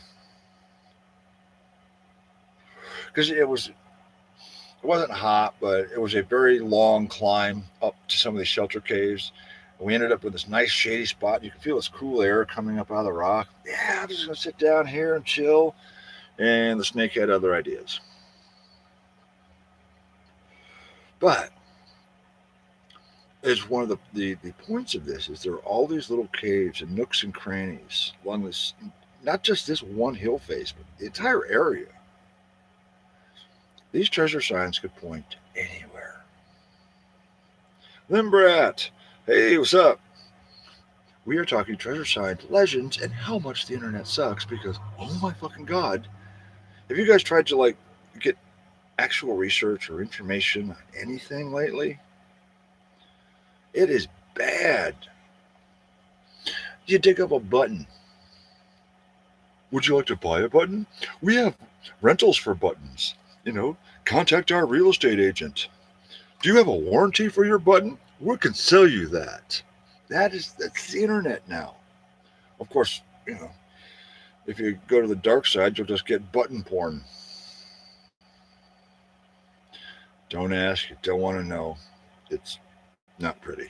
Because it wasn't hot, but it was a very long climb up to some of these shelter caves. And we ended up with this nice shady spot. You can feel this cool air coming up out of the rock. Yeah, I'm just gonna sit down here and chill. And the snake had other ideas. But as one of the points of this is there are all these little caves and nooks and crannies along this, not just this one hill face, but the entire area. These treasure signs could point anywhere. Limbrat, hey, what's up? We are talking treasure signs, legends, and how much the internet sucks because, oh my fucking god, have you guys tried to get actual research or information on anything lately? It is bad. You dig up a button. Would you like to buy a button? We have rentals for buttons. Contact our real estate agent. Do you have a warranty for your button? We can sell you that. That's the internet now. Of course, if you go to the dark side, you'll just get button porn. Don't ask, you don't want to know. It's not pretty.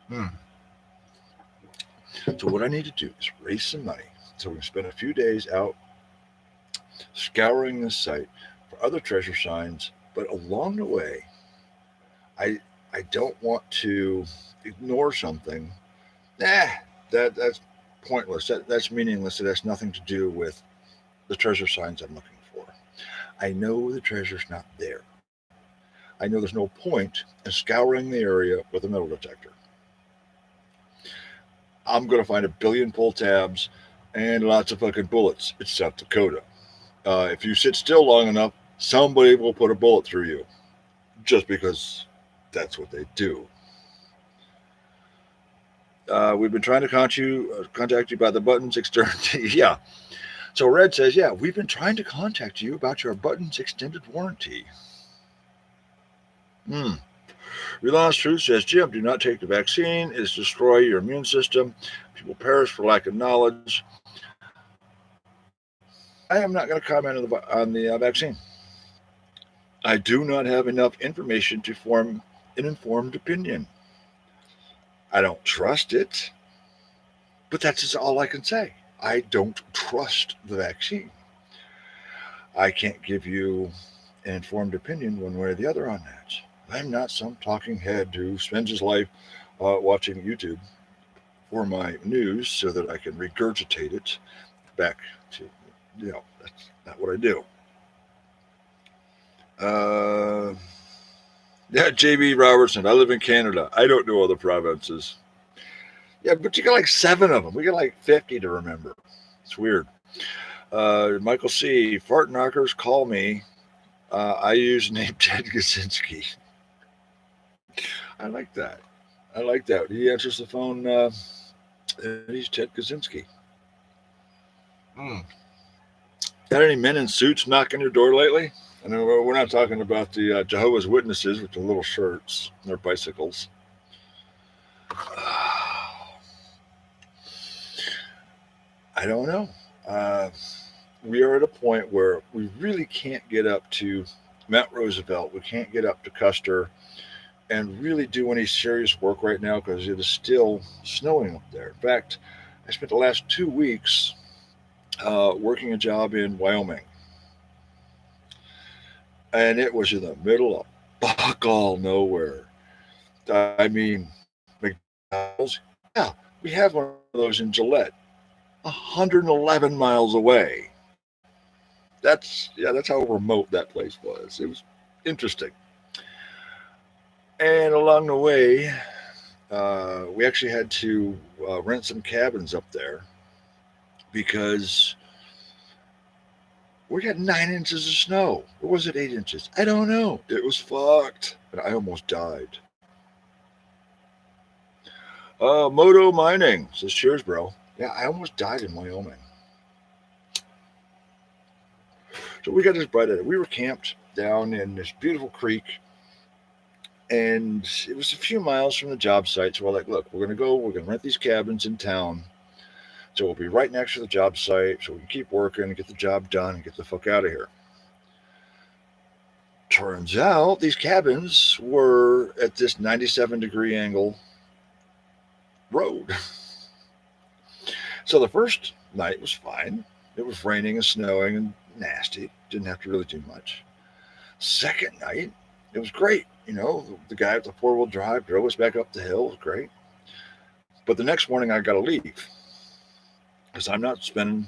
Hmm. So what I need to do is raise some money so we can spend a few days out scouring this site for other treasure signs. But along the way, I I don't want to ignore something. That's pointless. That's meaningless. It has nothing to do with the treasure signs I'm looking for. I know the treasure's not there. I know there's no point in scouring the area with a metal detector. I'm going to find a billion pull tabs and lots of fucking bullets. It's South Dakota. If you sit still long enough, somebody will put a bullet through you just because that's what they do. We've been trying to contact you about the buttons extended. Yeah. So Red says, yeah, we've been trying to contact you about your buttons extended warranty. Hmm. Relance Truth says, Jim, do not take the vaccine. It's destroy your immune system. People perish for lack of knowledge. I am not going to comment on the vaccine. I do not have enough information to form an informed opinion. I don't trust it, but that's just all I can say. I don't trust the vaccine. I can't give you an informed opinion one way or the other on that. I'm not some talking head who spends his life watching YouTube for my news so that I can regurgitate it back to, that's not what I do. Yeah, JB Robertson. I live in Canada. I don't know other provinces. Yeah, but you got like 7 of them. We got like 50 to remember. It's weird. Michael C. Fart knockers call me. I use name Ted Kaczynski. I like that. I like that. He answers the phone, and he's Ted Kaczynski. Mm. Had any men in suits knocking your door lately? I know we're not talking about the Jehovah's Witnesses with the little shirts and their bicycles. I don't know. Uh, we are at a point where we really can't get up to Mount Roosevelt. We can't get up to Custer and really do any serious work right now because it is still snowing up there. In fact, I spent the last 2 weeks working a job in Wyoming, and it was in the middle of buck all nowhere. I mean, McDonald's. Yeah, we have one of those in Gillette, 111 miles away. That's how remote that place was. It was interesting. And along the way, we actually had to rent some cabins up there because we got 9 inches of snow. Or was it 8 inches? I don't know. It was fucked. And I almost died. Moto Mining says, cheers, bro. Yeah, I almost died in Wyoming. So we got this bright idea. We were camped down in this beautiful creek, and it was a few miles from the job site. So we're like, look, we're going to rent these cabins in town. So we'll be right next to the job site so we can keep working and get the job done and get the fuck out of here. Turns out these cabins were at this 97-degree angle road. So the first night was fine. It was raining and snowing and nasty. Didn't have to really do much. Second night, it was great. You know, the guy with the four-wheel drive drove us back up the hill. It was great. But the next morning, I got to leave because I'm not spending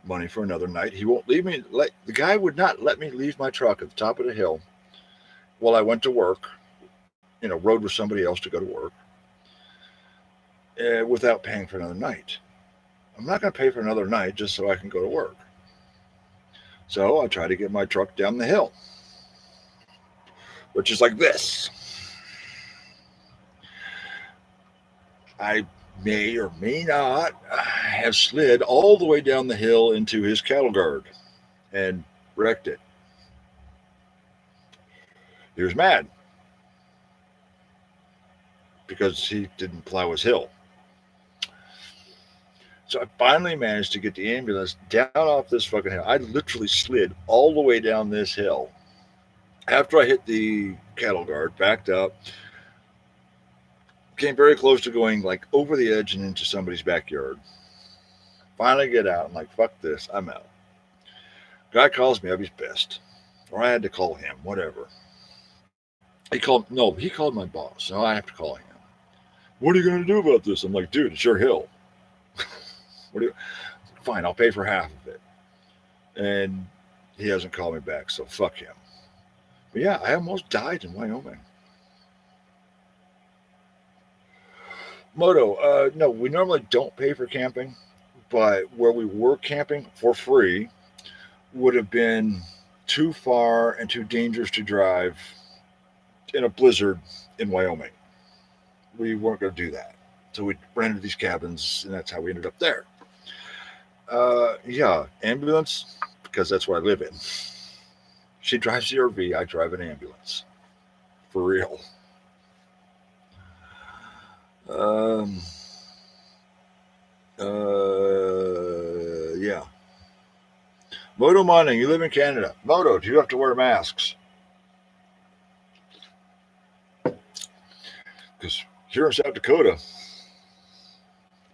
money for another night. He won't leave me. The guy would not let me leave my truck at the top of the hill while I went to work. You know, rode with somebody else to go to work without paying for another night. I'm not going to pay for another night just so I can go to work. So I try to get my truck down the hill, which is like this. I may or may not have slid all the way down the hill into his cattle guard and wrecked it. He was mad because he didn't plow his hill. So I finally managed to get the ambulance down off this fucking hill. I literally slid all the way down this hill. After I hit the cattle guard, backed up, came very close to going like over the edge and into somebody's backyard. Finally get out. I'm like, fuck this. I'm out. Guy calls me up. He's pissed. Or I had to call him. Whatever. He called my boss. So I have to call him. What are you going to do about this? I'm like, dude, it's your hill. Fine, I'll pay for half of it. And he hasn't called me back, so fuck him. But yeah, I almost died in Wyoming. Moto, no, we normally don't pay for camping, but where we were camping for free would have been too far and too dangerous to drive in a blizzard in Wyoming. We weren't going to do that. So we rented these cabins, and that's how we ended up there. Yeah, ambulance, because that's what I live in. She drives the RV, I drive an ambulance. For real. Yeah. Moto Mining, you live in Canada. Moto, do you have to wear masks? Because here in South Dakota,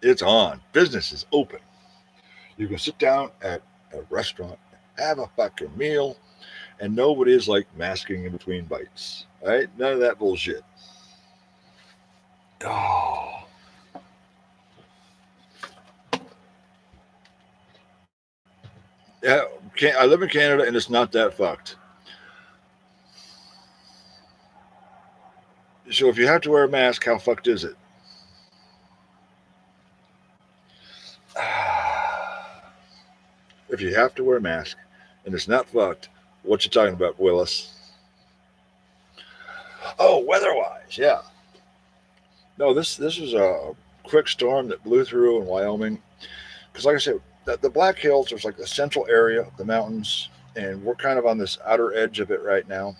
it's on. Business is open. You can sit down at a restaurant, have a fucking meal, and nobody is like masking in between bites. All right? None of that bullshit. Oh. Yeah, I live in Canada and it's not that fucked. So if you have to wear a mask, how fucked is it? If you have to wear a mask and it's not fucked, what you talking about, Willis? Oh, weather-wise, yeah. No, this was a quick storm that blew through in Wyoming. Because, like I said, the Black Hills, there's like the central area of the mountains, and we're kind of on this outer edge of it right now.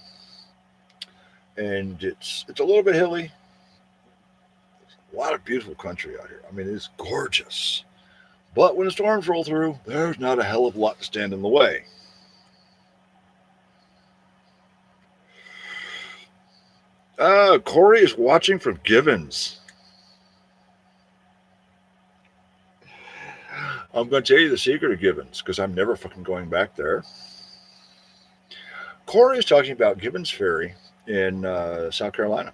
And it's a little bit hilly. A lot of beautiful country out here. I mean, it's gorgeous. But when the storms roll through, there's not a hell of a lot to stand in the way. Corey is watching from Givens. I'm going to tell you the secret of Givens because I'm never fucking going back there. Corey is talking about Gibbons Ferry in South Carolina.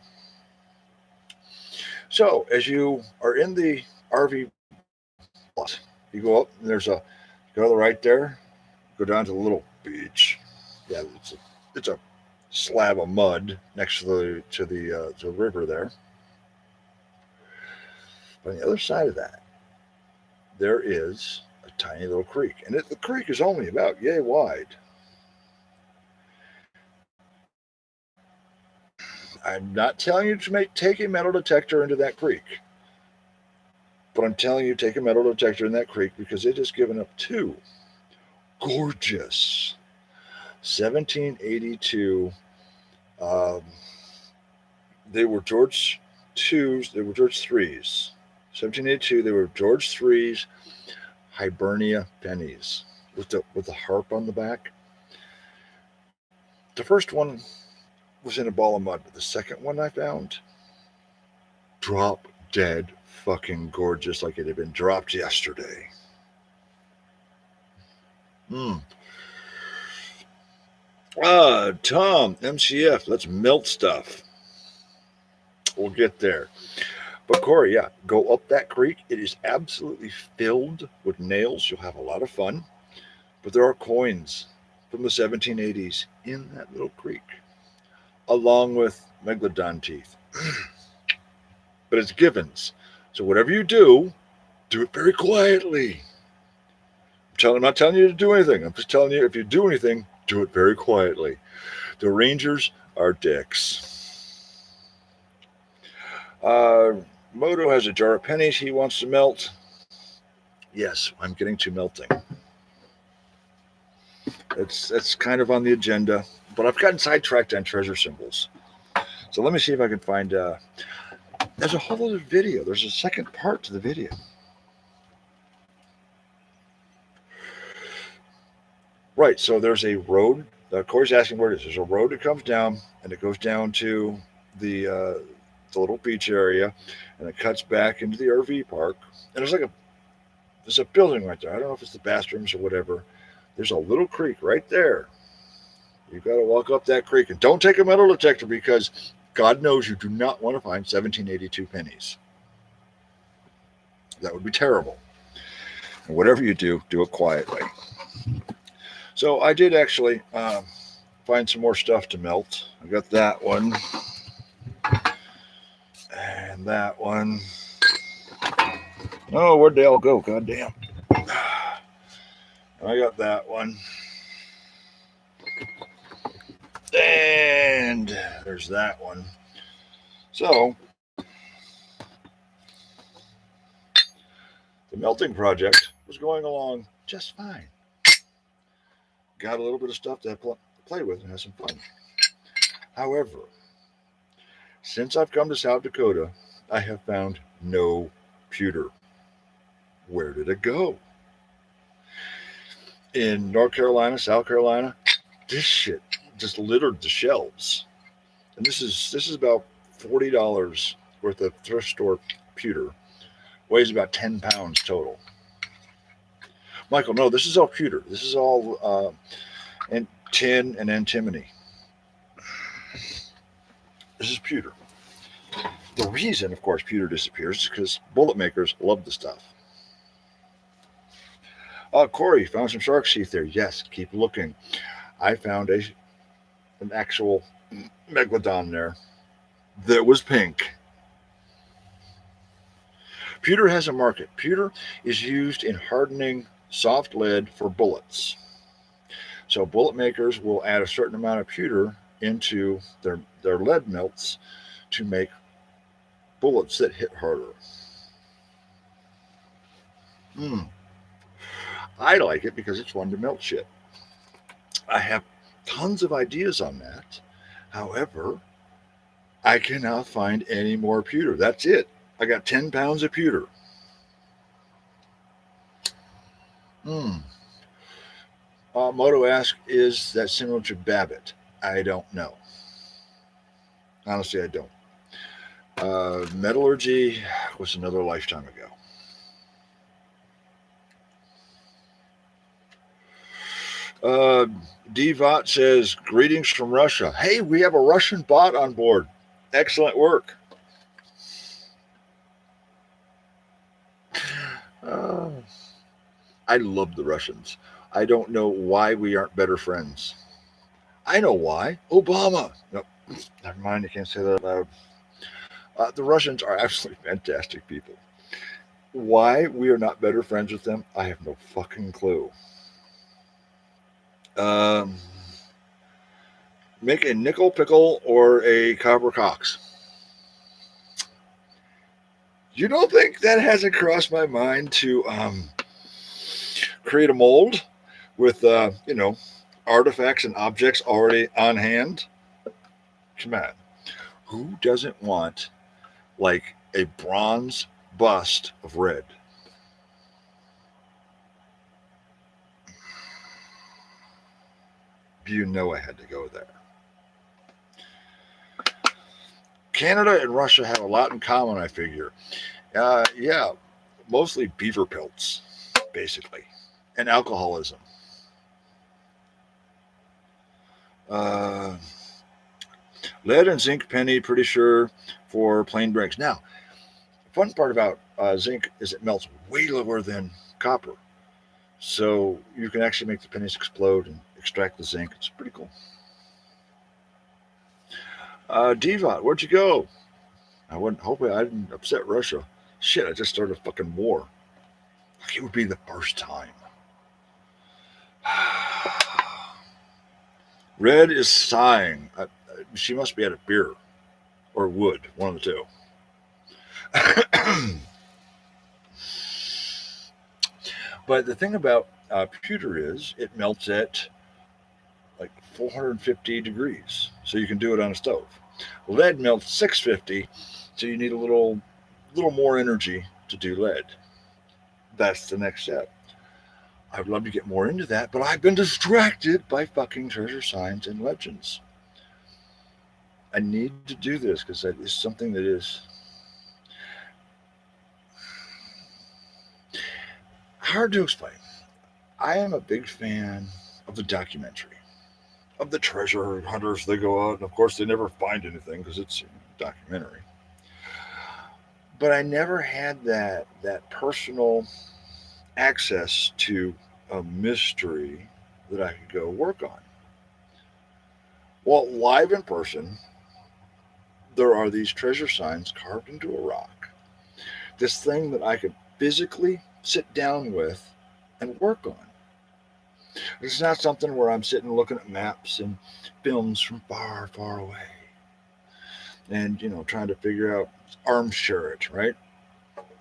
So as you are in the RV lot, you go up and there's a go to the right there, go down to the little beach. Yeah, it's a slab of mud next to the river there. But on the other side of that, there is a tiny little creek, and the creek is only about yay wide. I'm not telling you to take a metal detector into that creek, but I'm telling you take a metal detector in that creek because it has given up two gorgeous 1782. Um, they were George twos. They were George threes. 1782. They were George threes. Hibernia pennies with the harp on the back. The first one was in a ball of mud, but the second one I found, drop dead fucking gorgeous, like it had been dropped yesterday. Hmm. Tom, MCF, let's melt stuff. We'll get there. But Corey, yeah, go up that creek. It is absolutely filled with nails. You'll have a lot of fun. But there are coins from the 1780s in that little creek, along with megalodon teeth. But it's givens. So whatever you do it very quietly. I'm not telling you to do anything. I'm just telling you if you do anything, do it very quietly. The Rangers are dicks. Uh, Moto has a jar of pennies he wants to melt. Yes, I'm getting to melting. That's kind of on the agenda, but I've gotten sidetracked on treasure symbols. So let me see if I can find. There's a whole other video. There's a second part to the video. Right. So there's a road. Corey's asking where it is. There's a road that comes down, and it goes down to the little beach area, and it cuts back into the RV park. And there's a building right there. I don't know if it's the bathrooms or whatever. There's a little creek right there. You got to walk up that creek, and don't take a metal detector because God knows you do not want to find 1782 pennies. That would be terrible. And whatever you do it quietly. So I did actually find some more stuff to melt. I got that one and that one. Oh, where'd they all go? God damn. I got that one. And there's that one. So the melting project was going along just fine. Got a little bit of stuff to play with and have some fun. However, since I've come to South Dakota, I have found no pewter. Where did it go? In North Carolina, South Carolina, this shit just littered the shelves. And this is about $40 worth of thrift store pewter. Weighs about 10 pounds total. Michael, no, this is all pewter. This is all tin and antimony. This is pewter. The reason, of course, pewter disappears is because bullet makers love the stuff. Corey, found some shark's teeth there. Yes, keep looking. I found an actual megalodon there that was pink. Pewter has a market. Pewter is used in hardening soft lead for bullets. So bullet makers will add a certain amount of pewter into their lead melts to make Bullets that hit harder. Hmm. I like it because it's fun to melt shit. I have tons of ideas on that. However, I cannot find any more pewter. That's it. I got 10 pounds of pewter. Hmm. Moto asks, is that similar to Babbitt? I don't know. Honestly, I don't. Metallurgy was another lifetime ago. Uh, DVOT says, greetings from Russia. Hey, we have a Russian bot on board. Excellent work. Uh, I love the Russians. I don't know why we aren't better friends. I know why. Obama. No, never mind. I can't say that out loud. The Russians are absolutely fantastic people. Why we are not better friends with them, I have no fucking clue. Um, make a nickel pickle or a copper cox. You don't think that hasn't crossed my mind to create a mold with, artifacts and objects already on hand? Come on. Who doesn't want, like, a bronze bust of Red? You know I had to go there. Canada and Russia have a lot in common, I figure. Yeah, mostly beaver pelts, basically, and alcoholism. Uh, lead and zinc penny, pretty sure, for plain drinks. Now, the fun part about zinc is it melts way lower than copper. So you can actually make the pennies explode and extract the zinc. It's pretty cool. Devot, where'd you go? I wouldn't hope I didn't upset Russia. Shit, I just started a fucking war. Like it would be the first time. Red is sighing. She must be out of beer or wood, one of the two. But the thing about pewter is it melts at like 450 degrees, so you can do it on a stove. Lead melts 650, so you need a little more energy to do lead. That's the next step. I would love to get more into that, but I've been distracted by fucking treasure signs and legends. I need to do this because that is something that is hard to explain. I am a big fan of the documentary, of the treasure hunters. They go out, and of course, they never find anything because it's a documentary. But I never had that personal access to a mystery that I could go work on. Well, live in person, there are these treasure signs carved into a rock. This thing that I could physically sit down with and work on. It's not something where I'm sitting looking at maps and films from far, far away and, trying to figure out armchair it, right?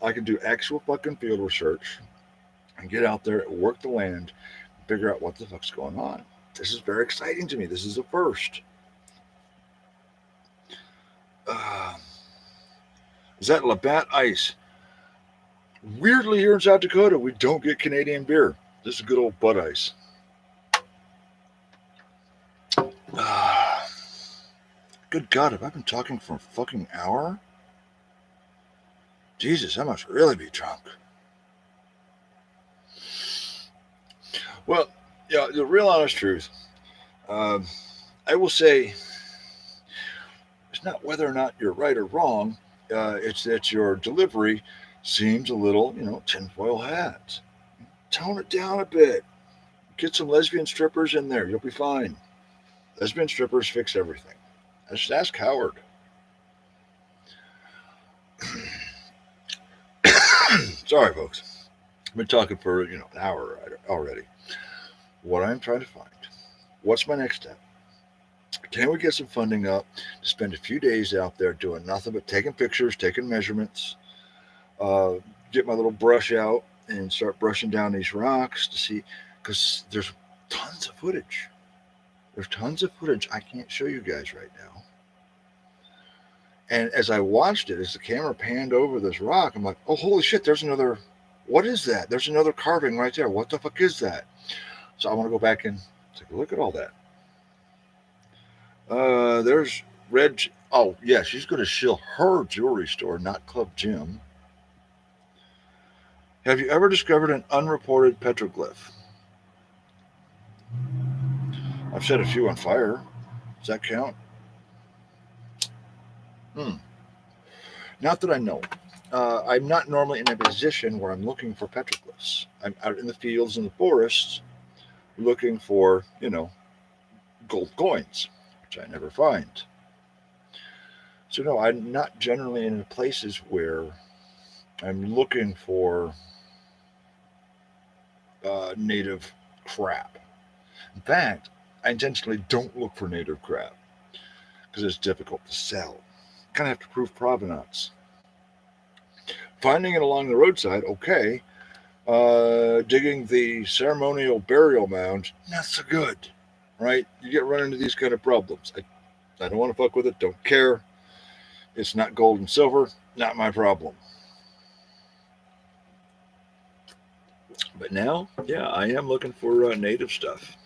I could do actual fucking field research and get out there, work the land, and figure out what the fuck's going on. This is very exciting to me. This is a first. Uh, is that Labatt Ice? Weirdly, here in South Dakota, we don't get Canadian beer. This is good old Bud Ice. Uh, good God, have I been talking for a fucking hour? Jesus, I must really be drunk. Well, yeah, the real honest truth, um, I will say it's not whether or not you're right or wrong. It's that your delivery seems a little, tinfoil hat. Tone it down a bit. Get some lesbian strippers in there. You'll be fine. Lesbian strippers fix everything. Just ask Howard. Sorry, folks. I've been talking for an hour already. What I'm trying to find. What's my next step? Can we get some funding up to spend a few days out there doing nothing but taking pictures, taking measurements, uh, get my little brush out and start brushing down these rocks to see, because there's tons of footage. There's tons of footage I can't show you guys right now. And as I watched it, as the camera panned over this rock, I'm like, oh, holy shit, there's another. What is that? There's another carving right there. What the fuck is that? So I want to go back and take a look at all that. There's Red. Oh, yeah, she's going to shill her jewelry store, not Club Jim. Have you ever discovered an unreported petroglyph? I've set a few on fire. Does that count? Hmm. Not that I know. I'm not normally in a position where I'm looking for petroglyphs. I'm out in the fields and the forests looking for, gold coins, which I never find. So, no, I'm not generally in places where I'm looking for native crap. In fact, I intentionally don't look for native crap because it's difficult to sell. Kind of have to prove provenance. Finding it along the roadside, okay. Digging the ceremonial burial mound, not so good, right? You get run into these kind of problems. I don't want to fuck with it, don't care. It's not gold and silver, not my problem. But now, yeah, I am looking for native stuff.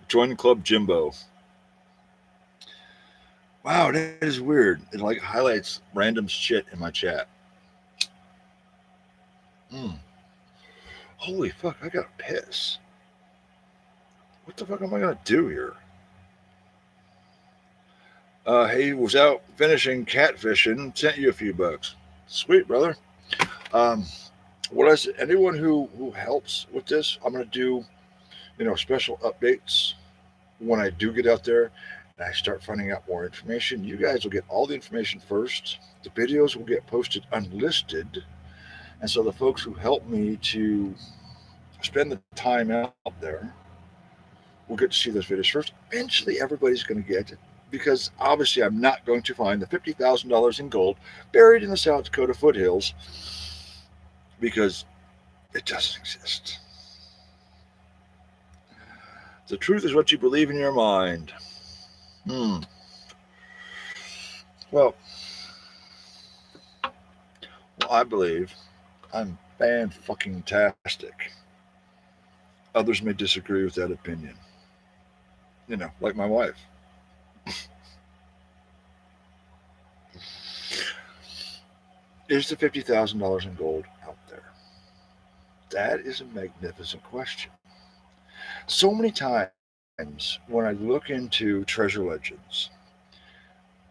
Join Club Jimbo. Wow, that is weird. It like highlights random shit in my chat. Hmm. Holy fuck, I gotta piss. What the fuck am I gonna do here? He was out finishing catfishing, sent you a few bucks. Sweet, brother. Um, what is anyone who helps with this? I'm gonna do, special updates when I do get out there and I start finding out more information. You guys will get all the information first. The videos will get posted unlisted, and so the folks who help me to spend the time out there will get to see those videos first. Eventually, everybody's going to get it because obviously I'm not going to find the $50,000 in gold buried in the South Dakota foothills because it doesn't exist. The truth is what you believe in your mind. Well, I believe I'm fan-fucking-tastic. Others may disagree with that opinion. Like my wife. Is the $50,000 in gold out there? That is a magnificent question. So many times when I look into treasure legends,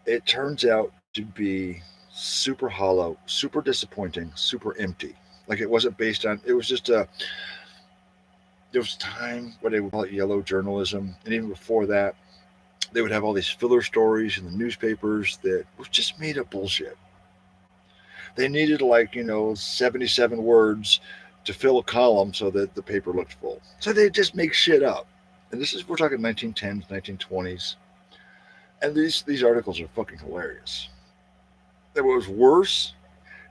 it turns out to be super hollow, super disappointing, super empty. Like it wasn't based on, it was just there was a time when they would call it yellow journalism. And even before that, they would have all these filler stories in the newspapers that were just made up bullshit. They needed 77 words to fill a column so that the paper looked full. So they just make shit up. And we're talking 1910s, 1920s. And these articles are fucking hilarious. And what was worse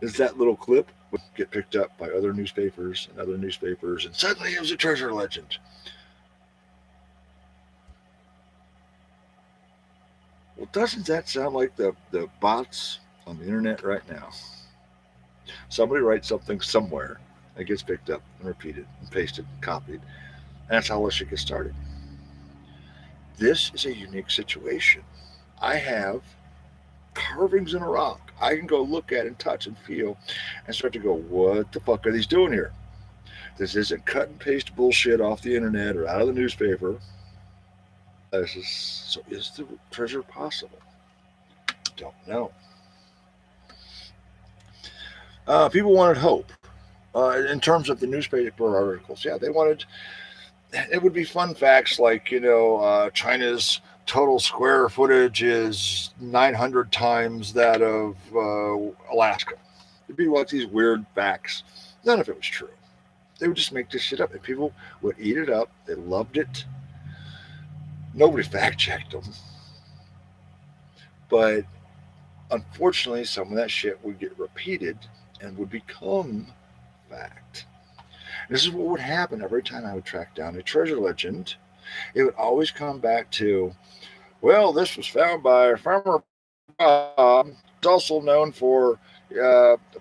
is that little clip would get picked up by other newspapers, and suddenly it was a treasure legend. Well, doesn't that sound like the bots on the internet right now? Somebody writes something somewhere, it gets picked up and repeated and pasted and copied, and that's how this shit gets started. This is a unique situation. I have carvings in a rock. I can go look at and touch and feel and start to go, what the fuck are these doing here? This isn't cut and paste bullshit off the internet or out of the newspaper. So is the treasure possible? Don't know. People wanted hope. In terms of the newspaper articles, yeah, they wanted. It would be fun facts like China's total square footage is 900 times that of Alaska. It'd be like these weird facts. None of it was true. They would just make this shit up, and people would eat it up. They loved it. Nobody fact checked them. But unfortunately, some of that shit would get repeated and would become fact. This is what would happen every time I would track down a treasure legend. It would always come back to, well, this was found by Farmer Bob. He's also known for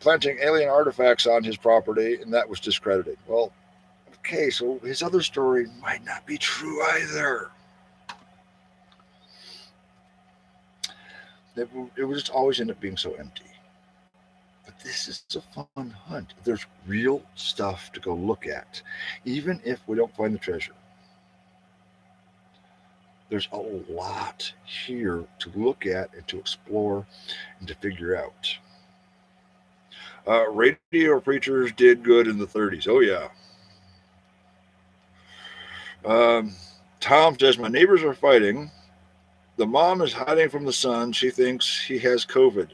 planting alien artifacts on his property, and that was discredited. Well, okay, so his other story might not be true either. It would just always end up being so empty. But this is a fun hunt. There's real stuff to go look at, even if we don't find the treasure. There's a lot here to look at and to explore and to figure out. Radio preachers did good in the 30s. Oh, yeah. Tom says, my neighbors are fighting. The mom is hiding from the son. She thinks he has COVID.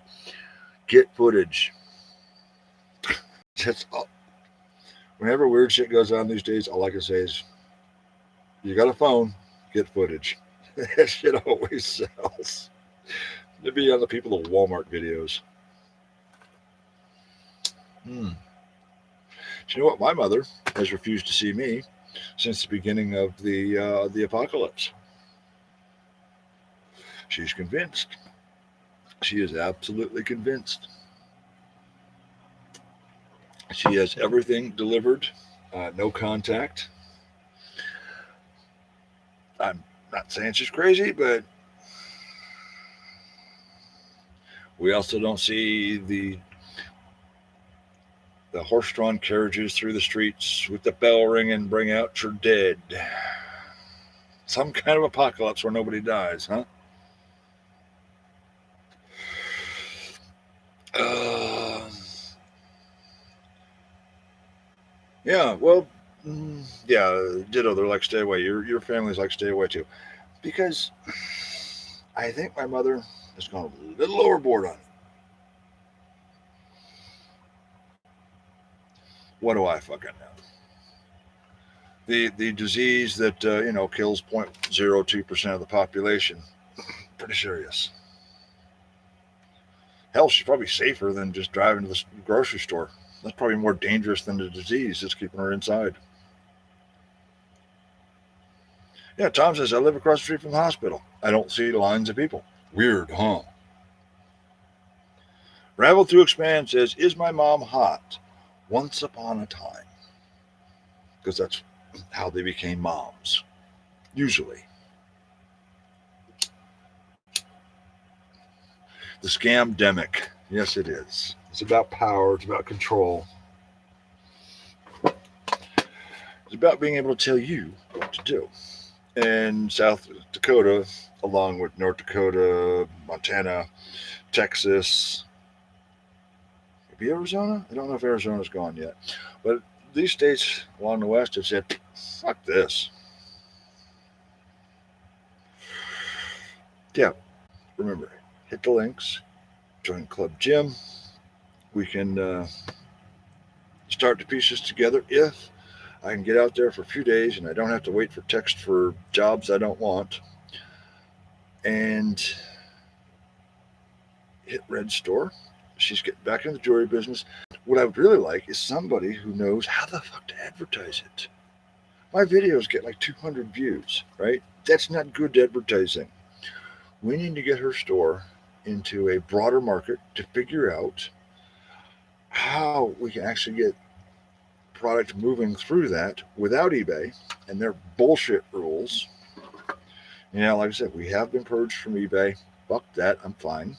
Get footage. That's all. Whenever weird shit goes on these days, all I can say is, you got a phone, get footage. That shit always sells. It'd be on the people of Walmart videos. Do you know what? My mother has refused to see me since the beginning of the apocalypse. She's convinced. She is absolutely convinced. She has everything delivered, no contact. I'm not saying she's crazy, but we also don't see the horse-drawn carriages through the streets with the bell ringing, bring out your dead. Some kind of apocalypse where nobody dies, huh? Yeah, well, yeah, ditto. They're like, stay away. Your family's like, stay away too. Because I think my mother has gone a little overboard on it. What do I fucking know? The disease that kills 0.02% of the population. Pretty serious. Hell, she's probably safer than just driving to the grocery store. That's probably more dangerous than the disease that's keeping her inside. Yeah, Tom says, I live across the street from the hospital. I don't see lines of people. Weird, huh? Ravel to Expand says, is my mom hot? Once upon a time. Because that's how they became moms. Usually. The scamdemic. Yes, it is. It's about power. It's about control. It's about being able to tell you what to do. And South Dakota, along with North Dakota, Montana, Texas, maybe Arizona? I don't know if Arizona's gone yet. But these states along the west have said, fuck this. Yeah, remember, hit the links, join Club Gym. We can start the pieces together if I can get out there for a few days and I don't have to wait for text for jobs I don't want. And hit Red Store. She's getting back in the jewelry business. What I would really like is somebody who knows how the fuck to advertise it. My videos get like 200 views, right? That's not good advertising. We need to get her store into a broader market to figure out how we can actually get product moving through that without eBay and their bullshit rules. Like I said, we have been purged from eBay. Fuck that. I'm fine.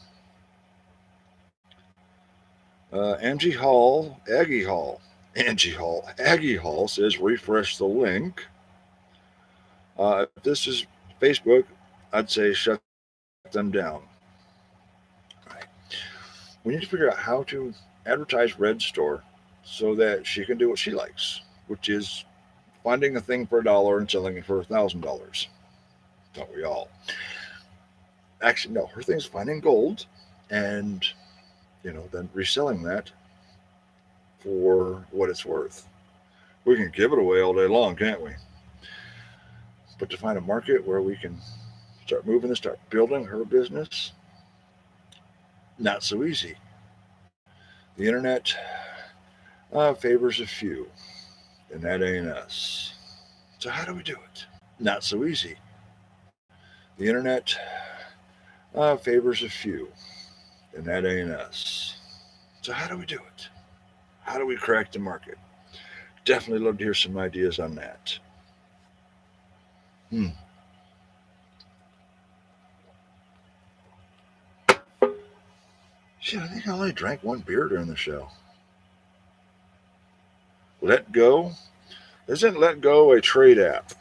Angie Hall, Aggie Hall. Angie Hall, Aggie Hall says refresh the link. If this is Facebook, I'd say shut them down. Right. We need to figure out how to advertise Red Store so that she can do what she likes, which is finding a thing for $1 and selling it for $1,000. Don't we all? Actually, no, her thing's finding gold and then reselling that for what it's worth. We can give it away all day long, can't we? But to find a market where we can start moving and start building her business, not so easy. The internet favors a few, and that ain't us. So, how do we do it? Not so easy. The internet favors a few, and that ain't us. So, how do we do it? How do we crack the market? Definitely love to hear some ideas on that. Hmm. Shit, I think I only drank one beer during the show. Let Go? Isn't Let Go a trade app?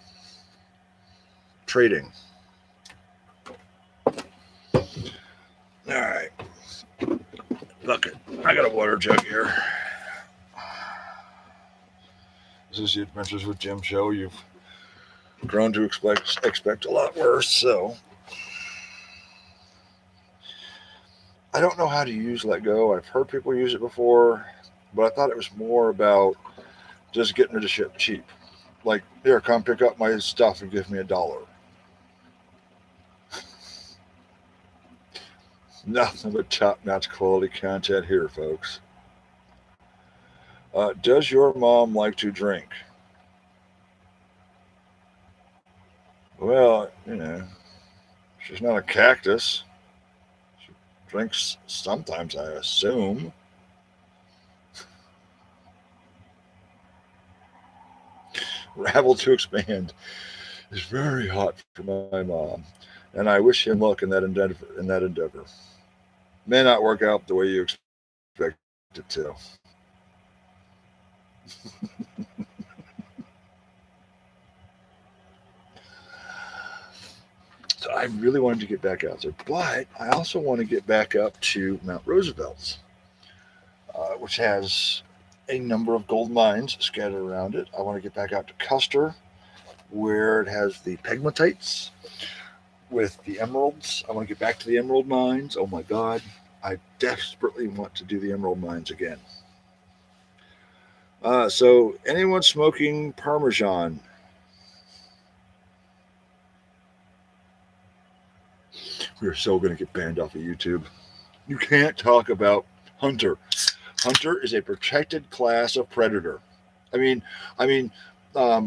Trading. All right. Look it. I got a water jug here. This is the Adventures with Jim show. You've grown to expect a lot worse, so I don't know how to use Let Go. I've heard people use it before, but I thought it was more about just getting rid of shit cheap. Like, here, come pick up my stuff and give me $1. Nothing but top-notch quality content here, folks. Does your mom like to drink? Well, she's not a cactus. She drinks sometimes, I assume. Ravel to expand is very hot for my mom, and I wish him luck in that endeavor. May not work out the way you expect it to. So I really wanted to get back out there, but I also want to get back up to Mount Roosevelt, which has a number of gold mines scattered around it. I want to get back out to Custer, where it has the pegmatites with the emeralds. I want to get back to the emerald mines. Oh my God, I desperately want to do the emerald mines again. So, anyone smoking Parmesan? We're so going to get banned off of YouTube. You can't talk about Hunter. Hunter is a protected class of predator. I mean,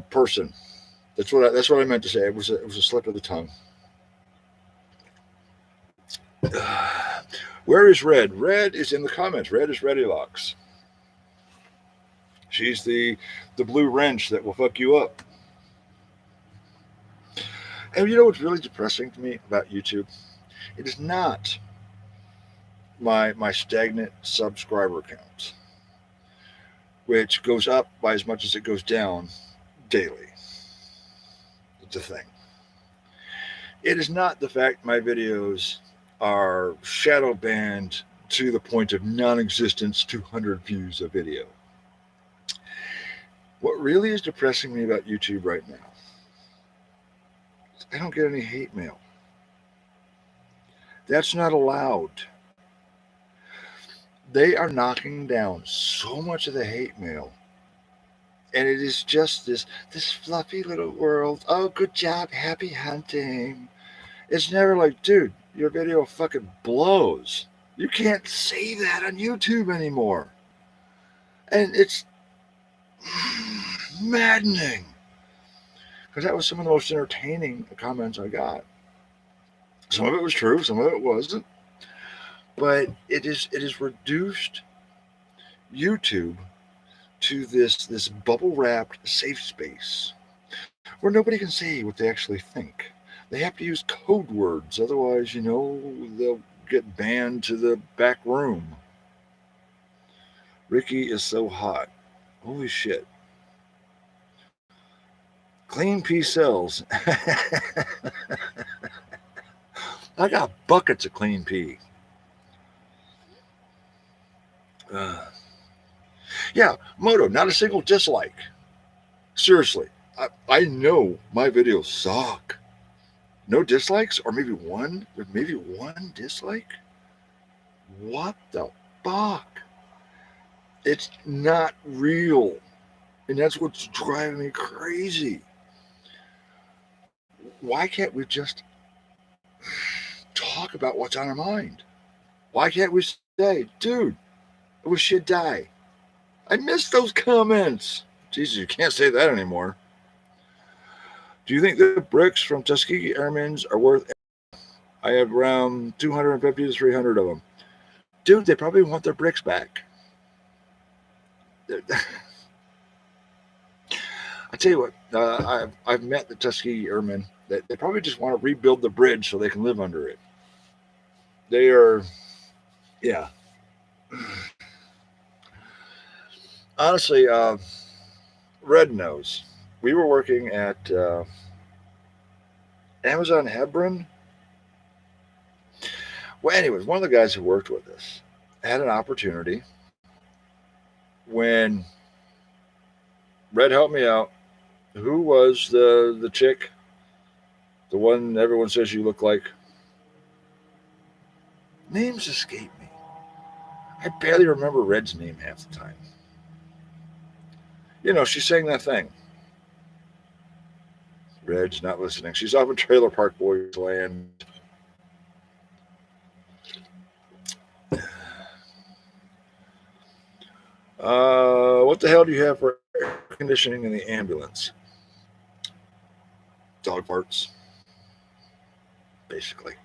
person. That's what I meant to say. It was a slip of the tongue. Where is Red? Red is in the comments. Red is Ready Locks. She's the blue wrench that will fuck you up. And you know what's really depressing to me about YouTube? It is not my stagnant subscriber count, which goes up by as much as it goes down daily. It's a thing. It is not the fact my videos are shadow banned to the point of non-existence, 200 views a video. What really is depressing me about YouTube right now is I don't get any hate mail. That's not allowed. They are knocking down so much of the hate mail, and it is just this fluffy little world. Oh, good job, happy hunting. It's never like, dude, your video fucking blows. You can't say that on YouTube anymore. And it's maddening. Because that was some of the most entertaining comments I got. Some of it was true, some of it wasn't. But it is reduced YouTube to this bubble wrapped safe space where nobody can say what they actually think. They have to use code words, otherwise, they'll get banned to the back room. Ricky is so hot. Holy shit. Clean pea cells. I got buckets of clean pea. Yeah, Moto, not a single dislike. Seriously, I know my videos suck. No dislikes, or maybe one dislike? What the fuck? It's not real. And that's what's driving me crazy. why can't we just talk about what's on our mind? Why can't we say, dude, I wish you'd die? I miss those comments. Jesus, you can't say that anymore. Do you think the bricks from Tuskegee Airmen's are worth? I have around 250 to 300 of them. Dude, they probably want their bricks back. I tell you what, I've met the Tuskegee Airmen. They probably just want to rebuild the bridge so they can live under it. They are, yeah. Honestly, Red knows. We were working at Amazon Hebron. Well, anyways, one of the guys who worked with us had an opportunity when Red helped me out. Who was the chick? The one everyone says you look like? Names escape me. I barely remember Red's name half the time. You know, she sang that thing. Red's not listening. She's off in Trailer Park Boys land. What the hell do you have for air conditioning in the ambulance? Dog parts, basically.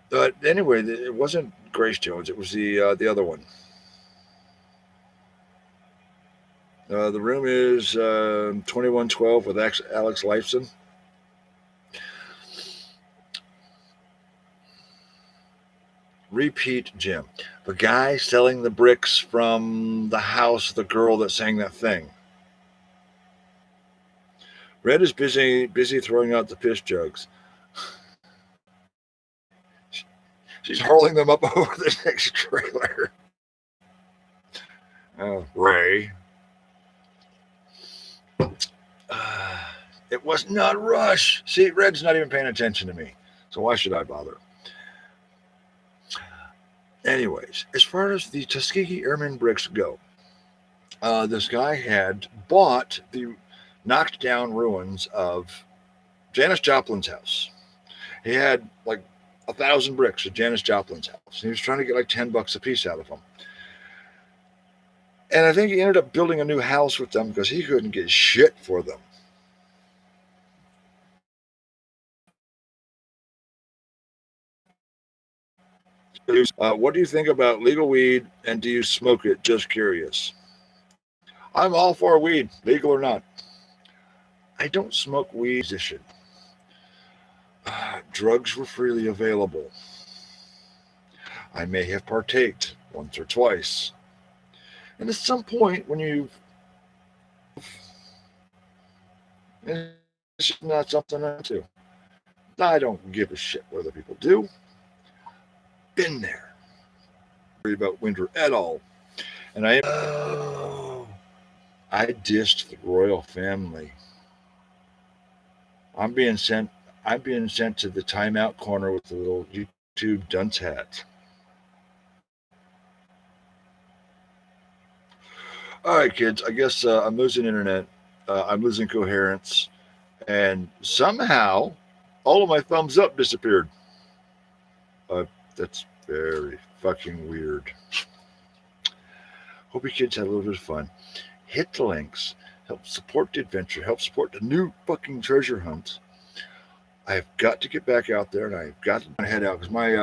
But anyway, it wasn't Grace Jones. It was the other one. The room is 2112 with Alex Lifeson. Repeat, Jim. The guy selling the bricks from the house of the girl that sang that thing. Red is busy throwing out the piss jugs. She's hurling them up over the next trailer. Ray. It was not Rush. See, Red's not even paying attention to me. So why should I bother? Anyways, as far as the Tuskegee Airmen bricks go, this guy had bought the knocked down ruins of Janis Joplin's house. He had like 1,000 bricks at Janis Joplin's house. He was trying to get like $10 a piece out of them. And I think he ended up building a new house with them because he couldn't get shit for them. What do you think about legal weed and do you smoke it? Just curious. I'm all for weed, legal or not. I don't smoke weed. Drugs were freely available. I may have partaked once or twice. And at some point, when you, it's not something I'm into. I don't give a shit what other people do. Been there. Worry about winter at all. And I dissed the royal family. I'm being sent to the timeout corner with the little YouTube dunce hat. All right, kids. I guess I'm losing internet. I'm losing coherence. And somehow, all of my thumbs up disappeared. That's very fucking weird. Hope you kids had a little bit of fun. Hit the links. Help support the adventure. Help support the new fucking treasure hunt. I've got to get back out there, and I've got to head out because my